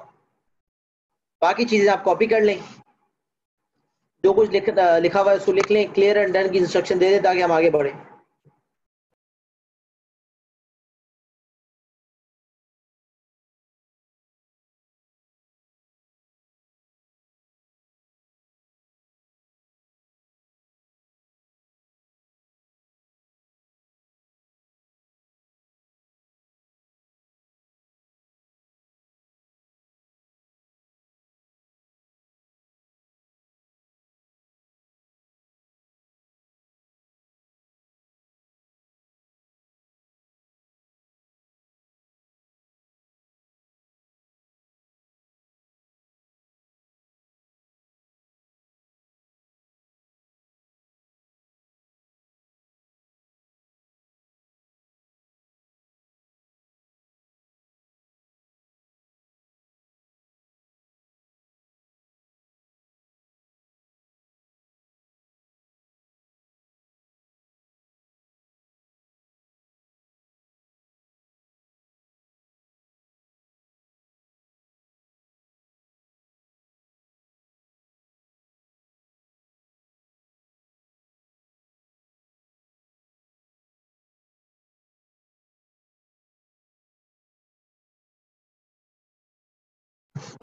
बाकी चीजें आप कॉपी कर लें। जो कुछ लिखा हुआ है उसको लिख लें, क्लियर एंड डन की इंस्ट्रक्शन दे दें ताकि हम आगे बढ़े।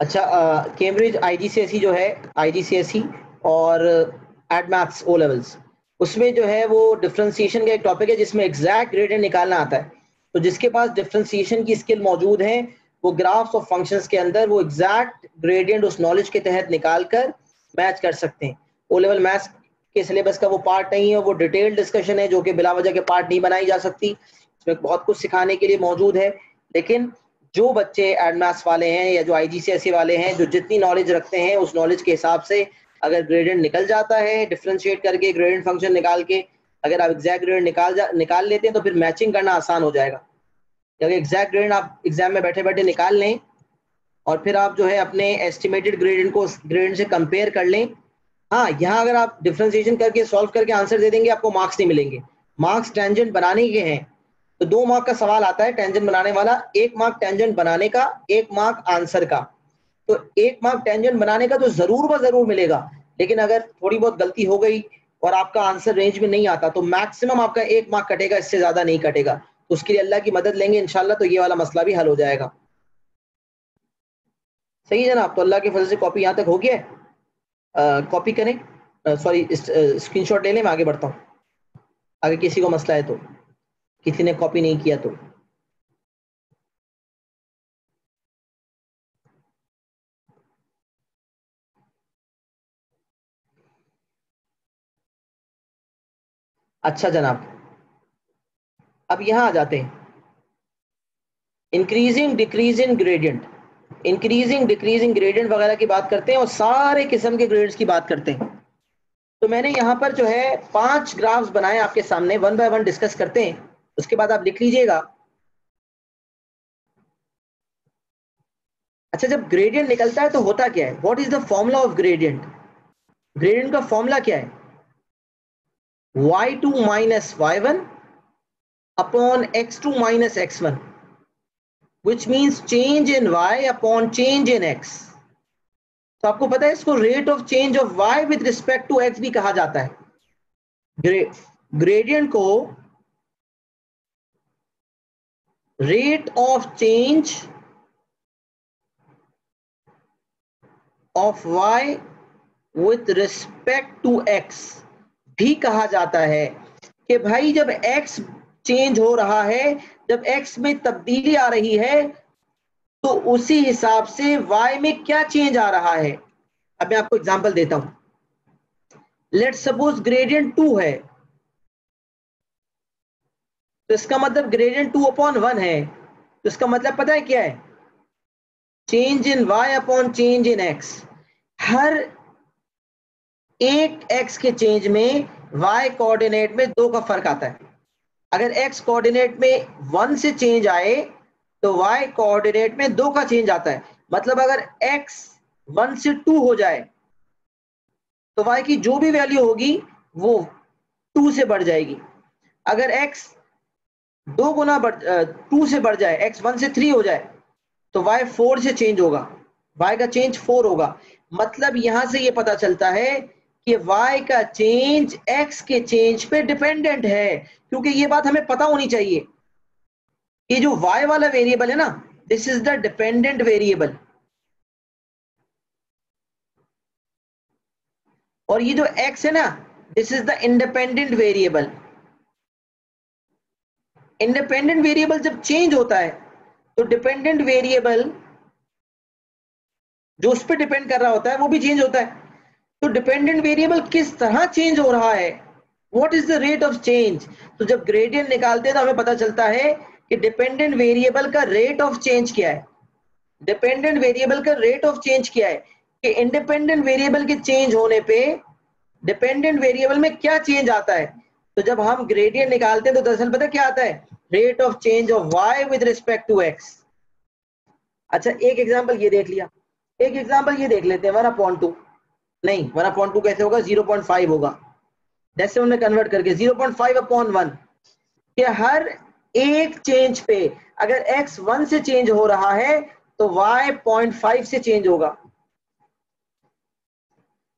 अच्छा, कैम्ब्रिज आईजीसीएसई जो है, आईजीसीएसई और एड मैथ्स ओ लेवल्स, उसमें जो है वो डिफरेंशिएशन का एक टॉपिक है जिसमें एग्जैक्ट ग्रेडियंट निकालना आता है। तो जिसके पास डिफरेंशिएशन की स्किल मौजूद है वो ग्राफ्स और फंक्शंस के अंदर वो एग्जैक्ट ग्रेडियंट उस नॉलेज के तहत निकाल कर मैच कर सकते हैं। ओ लेवल मैथ्स के सिलेबस का वो पार्ट नहीं है, वो डिटेल डिस्कशन है जो कि बिला वजह के पार्ट नहीं बनाई जा सकती, इसमें बहुत कुछ सिखाने के लिए मौजूद है। लेकिन जो बच्चे एड मैथ्स वाले हैं या जो आईजीसीएसई वाले हैं, जो जितनी नॉलेज रखते हैं उस नॉलेज के हिसाब से अगर ग्रेडियंट निकल जाता है डिफरेंशिएट करके ग्रेडियंट फंक्शन निकाल के, अगर आप एग्जैक्ट ग्रेडियंट निकाल लेते हैं तो फिर मैचिंग करना आसान हो जाएगा। अगर एग्जैक्ट ग्रेडियंट आप एग्जाम में बैठे बैठे निकाल लें और फिर आप जो है अपने एस्टिमेटेड ग्रेडियंट को ग्रेडियंट से कंपेयर कर लें, हाँ यहाँ अगर आप डिफरेंशिएशन करके सॉल्व करके आंसर दे देंगे आपको मार्क्स नहीं मिलेंगे, मार्क्स टेंजेंट बनाने के हैं। तो 2 मार्क का सवाल आता है टेंजेंट बनाने वाला, 1 मार्क टेंजेंट बनाने का, 1 मार्क आंसर का। तो 1 मार्क टेंजेंट बनाने का तो जरूर व जरूर मिलेगा, लेकिन अगर थोड़ी बहुत गलती हो गई और आपका आंसर रेंज में नहीं आता तो मैक्सिमम आपका 1 मार्क कटेगा, इससे ज्यादा नहीं कटेगा। तो उसके लिए अल्लाह की मदद लेंगे इंशाल्लाह, तो ये वाला मसला भी हल हो जाएगा। सही है जनाब, तो अल्लाह के फजल से कॉपी यहाँ तक हो गया है, कॉपी करें, सॉरी स्क्रीनशॉट ले लें, मैं आगे बढ़ता हूँ। अगर किसी को मसला है तो, किसी ने कॉपी नहीं किया तो। अच्छा जनाब, अब यहां आ जाते हैं increasing decreasing gradient, increasing decreasing gradient वगैरह की बात करते हैं और सारे किस्म के ग्रेड्स की बात करते हैं। तो मैंने यहाँ पर जो है 5 ग्राफ्स बनाए आपके सामने, 1 बाय 1 डिस्कस करते हैं, उसके बाद आप लिख लीजिएगा। अच्छा, जब ग्रेडियंट निकलता है तो होता क्या है, what is the formula of gradient? Gradient का फॉर्मूला क्या है? y2 minus y1 upon x2 minus x1। Which means change in y upon change in x। तो आपको पता है इसको rate of change of y with respect to x भी कहा जाता है। ग्रेडियंट को rate of change of y with respect to x भी कहा जाता है कि भाई जब x चेंज हो रहा है, जब x में तब्दीली आ रही है, तो उसी हिसाब से y में क्या चेंज आ रहा है। अब मैं आपको एग्जांपल देता हूं। लेट्स सपोज ग्रेडियंट 2 है, तो इसका मतलब ग्रेडियंट 2 अपॉन 1 है। तो इसका मतलब पता है क्या है? Change in y upon change in x। हर एक x के चेंज में y कोऑर्डिनेट में 2 का फर्क आता है। अगर x कोऑर्डिनेट में 1 से चेंज आए तो y कोऑर्डिनेट में 2 का चेंज आता है। मतलब अगर x 1 से 2 हो जाए तो y की जो भी वैल्यू होगी वो 2 से बढ़ जाएगी। अगर x 2 गुना 2 से बढ़ जाए, x 1 से 3 हो जाए, तो y 4 से चेंज होगा, y का चेंज 4 होगा। मतलब यहां से ये पता चलता है कि y का चेंज x के चेंज पे डिपेंडेंट है, क्योंकि ये बात हमें पता होनी चाहिए। ये जो y वाला वेरिएबल है ना, this is the dependent variable, और ये जो x है ना, this is the independent variable. Independent variable जब चेंज होता है तो डिपेंडेंट वेरिएबल जो उस पर डिपेंड कर रहा होता है वो भी चेंज होता है। तो डिपेंडेंट वेरिएबल किस तरह चेंज हो रहा है, what is the rate of change. तो जब ग्रेडियंट निकालते हैं तो हमें पता चलता है कि डिपेंडेंट वेरिएबल का रेट ऑफ चेंज क्या है। डिपेंडेंट वेरिएबल का रेट ऑफ चेंज क्या है कि इंडिपेंडेंट वेरिएबल के चेंज होने पे डिपेंडेंट वेरिएबल में क्या चेंज आता है। तो जब हम ग्रेडियंट निकालते हैं तो दरअसल पता क्या आता है? Rate of change of y with respect to x। अच्छा, एक एग्जांपल ये देख लिया, एक एग्जांपल ये देख लेते हैं 1/2। नहीं, 1/2 कैसे होगा? 0.5 होगा। डेसिमल में कन्वर्ट करके 0.5/1 कि हर एक चेंज पे अगर x 1 से चेंज हो रहा है तो y 0.5 से चेंज होगा।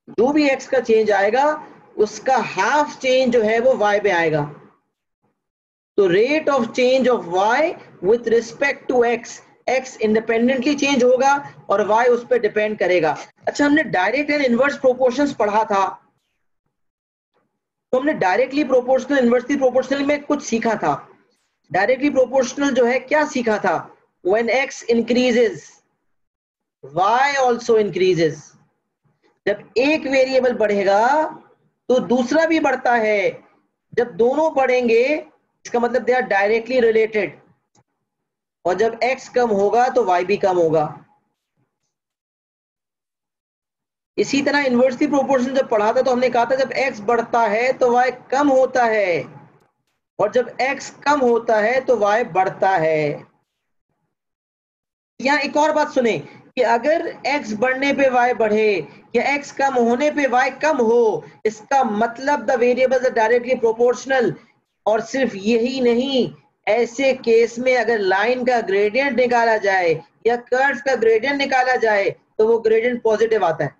जो भी x का चेंज आएगा उसका हाफ चेंज जो है वो y पे आएगा। तो rate of change of y with respect to x, x independently change होगा और y उस पर डिपेंड करेगा। अच्छा, हमने डायरेक्ट एंड इनवर्स प्रोपोर्शंस पढ़ा था, तो हमने डायरेक्टली प्रोपोर्शनल इनवर्सली प्रोपोर्शनल में कुछ सीखा था। डायरेक्टली प्रोपोर्शनल जो है क्या सीखा था? When x increases y also increases. जब एक वेरिएबल बढ़ेगा तो दूसरा भी बढ़ता है। जब दोनों बढ़ेंगे इसका मतलब दे आर डायरेक्टली रिलेटेड, और जब x कम होगा तो y भी कम होगा। इसी तरह इनवर्सली प्रोपोर्शन जब पढ़ा था तो हमने कहा था जब x बढ़ता है तो y कम होता है, और जब x कम होता है तो y बढ़ता है। यहां एक और बात सुने कि अगर x बढ़ने पे y बढ़े या x कम होने पे y कम हो, इसका मतलब the variables are directly proportional. और सिर्फ यही नहीं, ऐसे केस में अगर लाइन का ग्रेडियंट निकाला जाए या कर्व का ग्रेडियंट निकाला जाए तो वो ग्रेडियंट पॉजिटिव आता है।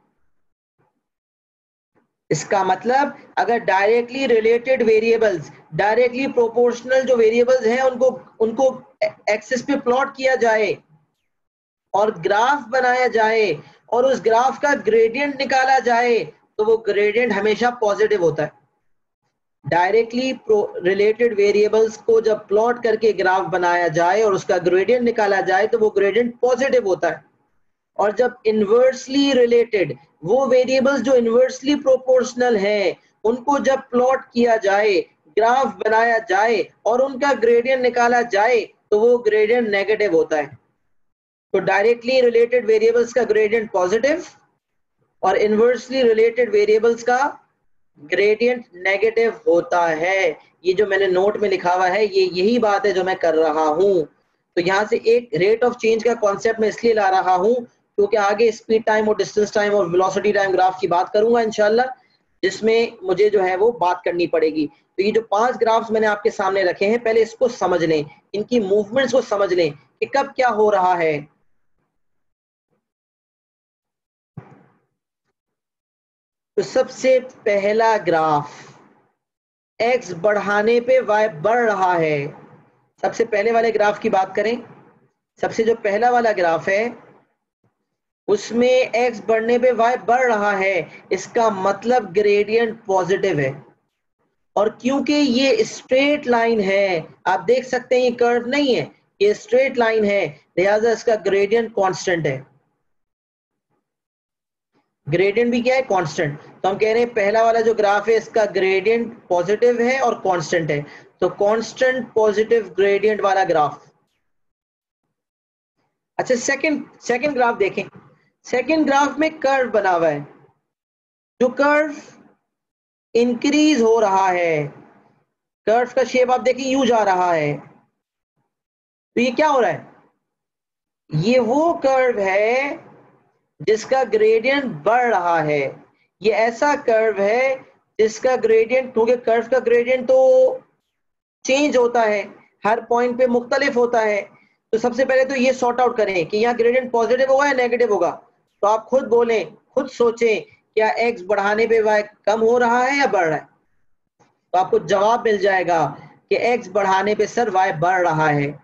इसका मतलब अगर directly related variables, directly proportional जो वेरिएबल्स हैं उनको एक्सिस पे प्लॉट किया जाए और ग्राफ बनाया जाए और उस ग्राफ का ग्रेडियंट निकाला जाए तो वो ग्रेडियंट हमेशा पॉजिटिव होता है। डायरेक्टली रिलेटेड वेरिएबल्स को जब प्लॉट करके ग्राफ बनाया जाए और उसका ग्रेडियंट निकाला जाए तो वो ग्रेडियंट पॉजिटिव होता है। और जब इनवर्सली रिलेटेड, वो वेरिएबल्स जो इनवर्सली प्रोपोर्शनल हैं, उनको जब प्लॉट किया जाए, ग्राफ बनाया जाए और उनका ग्रेडियंट निकाला जाए तो वो ग्रेडियंट नेगेटिव होता है। तो डायरेक्टली रिलेटेड वेरिएबल्स का ग्रेडियंट पॉजिटिव और इनवर्सली रिलेटेड वेरिएबल्स का ग्रेडियंट नेगेटिव होता है। ये जो मैंने नोट में लिखा हुआ है ये यही बात है जो मैं कर रहा हूं। तो यहां से एक रेट ऑफ चेंज का कॉन्सेप्ट मैं इसलिए ला रहा हूं क्योंकि आगे स्पीड टाइम और डिस्टेंस टाइम और वेलोसिटी टाइम ग्राफ की बात करूंगा इंशाल्लाह, जिसमें मुझे जो है वो बात करनी पड़ेगी। तो ये जो 5 ग्राफ्स मैंने आपके सामने रखे हैं, पहले इसको समझ लें, इनकी मूवमेंट्स को समझ लें कि कब क्या हो रहा है। तो सबसे पहला ग्राफ, x बढ़ाने पे y बढ़ रहा है। सबसे पहले वाले ग्राफ की बात करें, सबसे जो पहला वाला ग्राफ है उसमें x बढ़ने पे y बढ़ रहा है, इसका मतलब ग्रेडियंट पॉजिटिव है। और क्योंकि ये स्ट्रेट लाइन है, आप देख सकते हैं ये कर्व नहीं है, ये स्ट्रेट लाइन है, लिहाजा इसका ग्रेडियंट कांस्टेंट है। ग्रेडियंट भी क्या है? कांस्टेंट। तो हम कह रहे हैं पहला वाला जो ग्राफ है इसका ग्रेडियंट पॉजिटिव है और कांस्टेंट है, तो कांस्टेंट पॉजिटिव ग्रेडियंट वाला ग्राफ। अच्छा, सेकंड सेकंड ग्राफ देखें। सेकंड ग्राफ में कर्व बना हुआ है, जो कर्व इंक्रीज हो रहा है, कर्व का शेप आप देखिए यूं जा रहा है। तो ये क्या हो रहा है? ये वो कर्व है जिसका ग्रेडियंट बढ़ रहा है। ये ऐसा कर्व है जिसका ग्रेडियंट, क्योंकि कर्व का ग्रेडियंट तो चेंज होता है, हर पॉइंट पे मुख्तलिफ होता है। तो सबसे पहले तो ये सॉर्ट आउट करें कि यहाँ ग्रेडियंट पॉजिटिव होगा या नेगेटिव होगा। तो आप खुद बोलें, खुद सोचें, क्या x बढ़ाने पे y कम हो रहा है या बढ़ रहा है? तो आपको जवाब मिल जाएगा कि x बढ़ाने पे सर y बढ़ रहा है।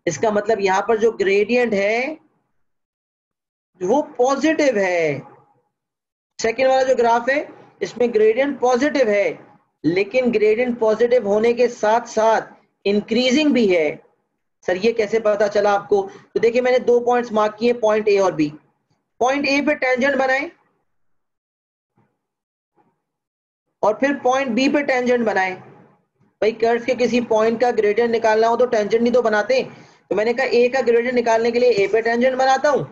इसका मतलब यहाँ पर जो ग्रेडियंट है वो पॉजिटिव है। सेकेंड वाला जो ग्राफ है इसमें ग्रेडियंट पॉजिटिव है, लेकिन ग्रेडियंट पॉजिटिव होने के साथ साथ इंक्रीजिंग भी है। सर ये कैसे पता चला आपको? तो देखिए मैंने 2 पॉइंट्स मार्क किए, पॉइंट ए और बी। पॉइंट ए पे टेंजेंट बनाए और फिर पॉइंट बी पे टेंजेंट बनाए। भाई कर्व के किसी पॉइंट का ग्रेडियंट निकालना हो तो टेंजेंट ही तो बनाते हैं। तो मैंने कहा ए का ग्रेडियंट निकालने के लिए ए पे टेंजेंट बनाता हूं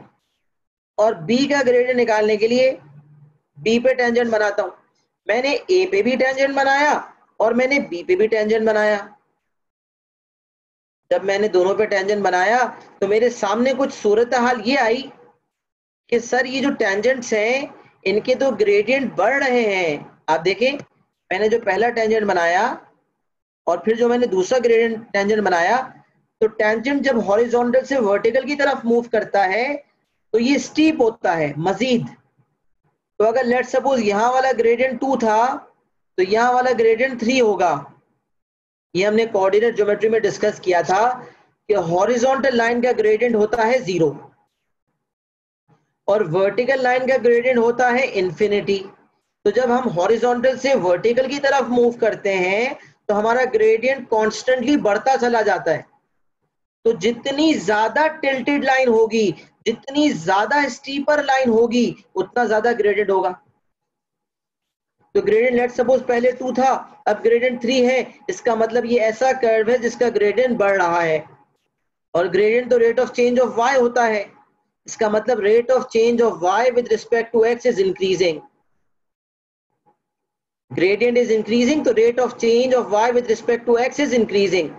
और बी का ग्रेडियंट निकालने के लिए बी पे टेंजेंट बनाता हूं। मैंने ए पे भी टेंजेंट बनाया और मैंने बी पे भी टेंजेंट बनाया। जब मैंने दोनों पे टेंजेंट बनाया तो मेरे सामने कुछ सूरत हाल ये आई कि सर ये जो टेंजेंट्स हैं इनके तो ग्रेडियंट बढ़ रहे हैं। आप देखें, मैंने जो पहला टेंजेंट बनाया और फिर जो मैंने दूसरा ग्रेडियंट टेंजेंट बनाया, तो टेंजेंट जब हॉरिजॉन्टल से वर्टिकल की तरफ मूव करता है तो ये स्टीप होता है मजीद। तो अगर लेट सपोज यहाँ वाला ग्रेडियंट 2 था तो यहाँ वाला ग्रेडियंट 3 होगा। ये हमने कोऑर्डिनेट ज्योमेट्री में डिस्कस किया था कि हॉरिजॉन्टल लाइन का ग्रेडियंट होता है 0 और वर्टिकल लाइन का ग्रेडियंट होता है इंफिनिटी। तो जब हम हॉरिजॉन्टल से वर्टिकल की तरफ मूव करते हैं तो हमारा ग्रेडियंट कॉन्स्टेंटली बढ़ता चला जाता है। तो जितनी ज्यादा टिल्टेड लाइन होगी, जितनी ज्यादा स्टीपर लाइन होगी, उतना ज्यादा ग्रेडियंट होगा। तो ग्रेडियंट लेट सपोज पहले 2 था, अब ग्रेडियंट 3 है, इसका मतलब ये ऐसा कर्व है जिसका ग्रेडियंट बढ़ रहा है। और ग्रेडियंट तो rate of change of y होता है, इसका मतलब rate of change of y with respect to x is increasing. Gradient is increasing तो rate of change of y with respect to x is increasing.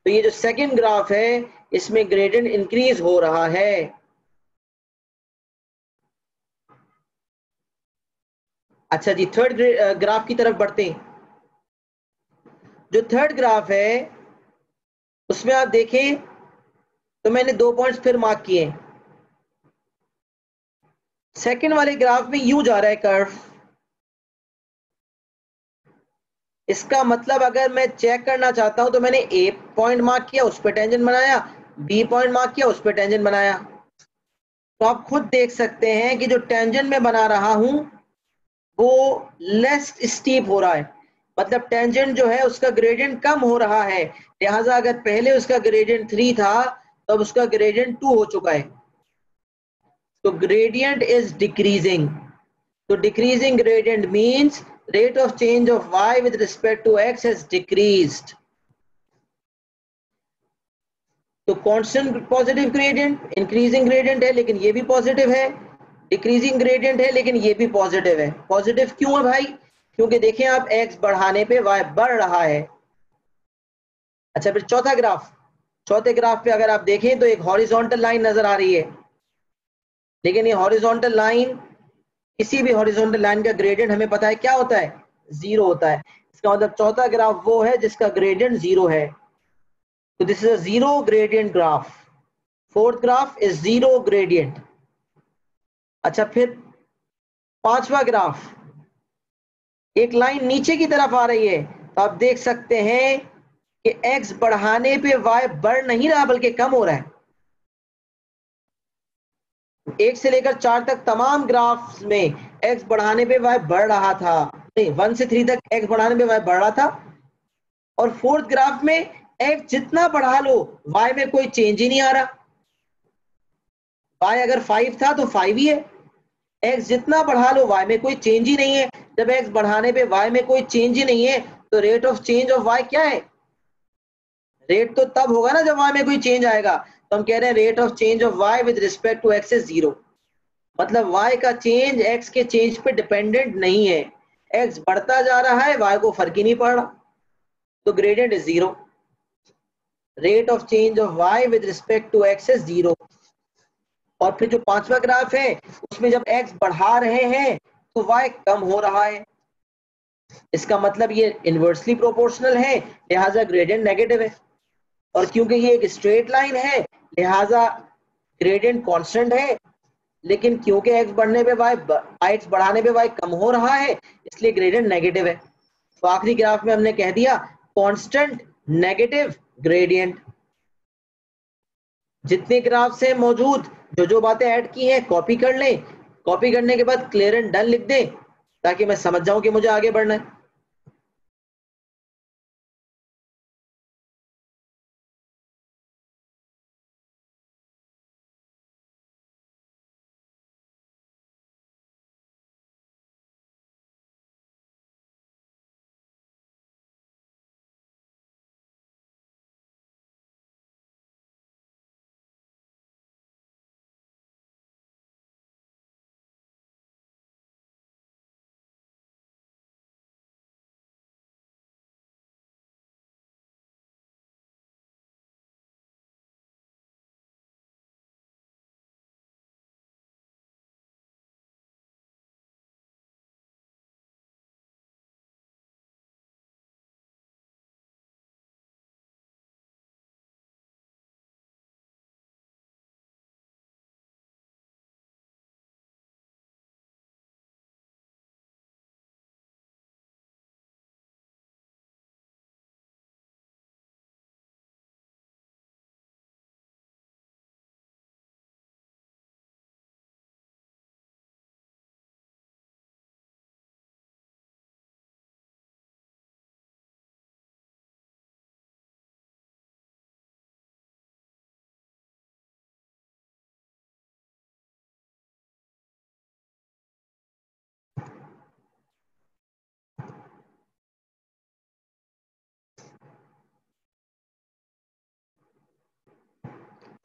तो ये जो second graph है इसमें ग्रेडियंट इंक्रीज हो रहा है। अच्छा जी, थर्ड ग्राफ की तरफ बढ़ते हैं। जो थर्ड ग्राफ है उसमें आप देखें तो मैंने 2 पॉइंट्स फिर मार्क किए। सेकंड वाले ग्राफ में यू जा रहा है कर्व। इसका मतलब अगर मैं चेक करना चाहता हूं तो मैंने ए पॉइंट मार्क किया, उस पर टेंजेंट बनाया, बी पॉइंट मार्क किया, उस पर टेंजेंट बनाया। तो आप खुद देख सकते हैं कि जो टेंजेंट में बना रहा हूं वो लेस स्टीप हो रहा है, मतलब टेंजेंट जो है उसका ग्रेडियंट कम हो रहा है। लिहाजा अगर पहले उसका ग्रेडियंट 3 था तब तो उसका ग्रेडियंट 2 हो चुका है। तो gradient is decreasing. So decreasing gradient means rate of change of y with respect to x has decreased. तो constant positive gradient, increasing gradient है लेकिन ये भी पॉजिटिव है, डिक्रीजिंग ग्रेडियंट है लेकिन ये भी पॉजिटिव है। पॉजिटिव क्यों है भाई? क्योंकि देखें आप x बढ़ाने पे y बढ़ रहा है। अच्छा, फिर चौथा ग्राफ। चौथे ग्राफ पे अगर आप देखें तो एक हॉरिजॉन्टल लाइन नजर आ रही है, लेकिन ये हॉरिजॉन्टल लाइन, किसी भी हॉरिजॉन्टल लाइन का ग्रेडियंट हमें पता है क्या होता है? 0 होता है। इसका मतलब चौथा ग्राफ वो है जिसका ग्रेडियंट 0 है। तो this is a 0 gradient graph. Fourth graph is zero gradient. अच्छा, फिर पांचवा ग्राफ, एक लाइन नीचे की तरफ आ रही है, तो आप देख सकते हैं कि x बढ़ाने पे y बढ़ नहीं रहा बल्कि कम हो रहा है। 1 से लेकर 4 तक तमाम ग्राफ्स में x बढ़ाने पे y बढ़ रहा था, नहीं 1 से 3 तक x बढ़ाने पे y बढ़ रहा था, और फोर्थ ग्राफ में x जितना बढ़ा लो y में कोई चेंज ही नहीं आ रहा। y अगर 5 था तो 5 ही है, x जितना बढ़ा लो y में कोई चेंज ही नहीं है। जब x बढ़ाने पे y में कोई चेंज ही नहीं है तो rate of change of y क्या है? रेट तो तब होगा ना जब y में कोई चेंज आएगा। तो हम कह रहे हैं rate of change of y with respect to x is zero. मतलब y का चेंज x के चेंज पे डिपेंडेंट नहीं है, x बढ़ता जा रहा है, y को फर्क ही नहीं पड़ रहा, तो gradient is zero. Rate of change of y with respect to x is zero. और फिर जो पांचवा ग्राफ है उसमें जब x बढ़ा रहे हैं तो y कम हो रहा है, इसका मतलब ये इनवर्सली प्रोपोर्शनल है, लिहाजा ग्रेडियंट नेगेटिव है। और क्योंकि ये एक स्ट्रेट लाइन है लिहाजा ग्रेडियंट कांस्टेंट है, लेकिन क्योंकि x बढ़ने पे y x बढ़ाने पे y कम हो रहा है इसलिए ग्रेडियंट नेगेटिव है। तो आखिरी ग्राफ में हमने कह दिया कांस्टेंट नेगेटिव ग्रेडियंट। जितने ग्राफ से मौजूद जो जो बातें ऐड की हैं कॉपी कर लें, कॉपी करने के बाद क्लियर एंड डन लिख दें ताकि मैं समझ जाऊं कि मुझे आगे बढ़ना है।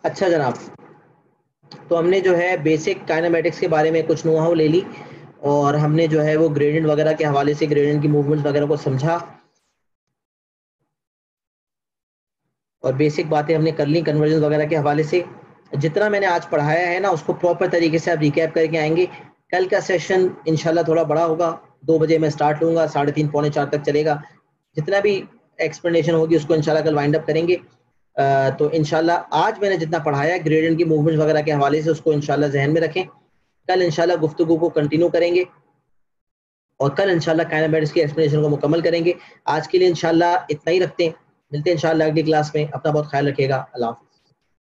अच्छा जनाब, तो हमने जो है बेसिक काइनेमेटिक्स के बारे में कुछ नो-हाउ ले ली और हमने जो है वो ग्रेडियंट वगैरह के हवाले से ग्रेडियंट की मूवमेंट्स वगैरह को समझा और बेसिक बातें हमने कर ली कन्वर्जन वगैरह के हवाले से। जितना मैंने आज पढ़ाया है ना उसको प्रॉपर तरीके से आप रिकैप करके आएंगे। कल का सेशन इंशाल्लाह थोड़ा बड़ा होगा, 2 बजे मैं स्टार्ट लूँगा, 3:30 पौने 4 तक चलेगा। जितना भी एक्सप्लेनेशन होगी उसको इंशाल्लाह कल वाइंड अप करेंगे। तो इंशाल्लाह आज मैंने जितना पढ़ाया ग्रेडियंट की मूवमेंट्स वगैरह के हवाले से उसको इंशाल्लाह जहन में रखें। कल इंशाल्लाह गुफ्तगू को कंटिन्यू करेंगे और कल इंशाल्लाह काइनेमेटिक्स की एक्सप्लेनेशन को मुकम्मल करेंगे। आज के लिए इंशाल्लाह इतना ही रखते हैं, मिलते हैं इंशाल्लाह अगली क्लास में। अपना बहुत ख्याल रखिएगा। अल्लाह हाफ़िज़।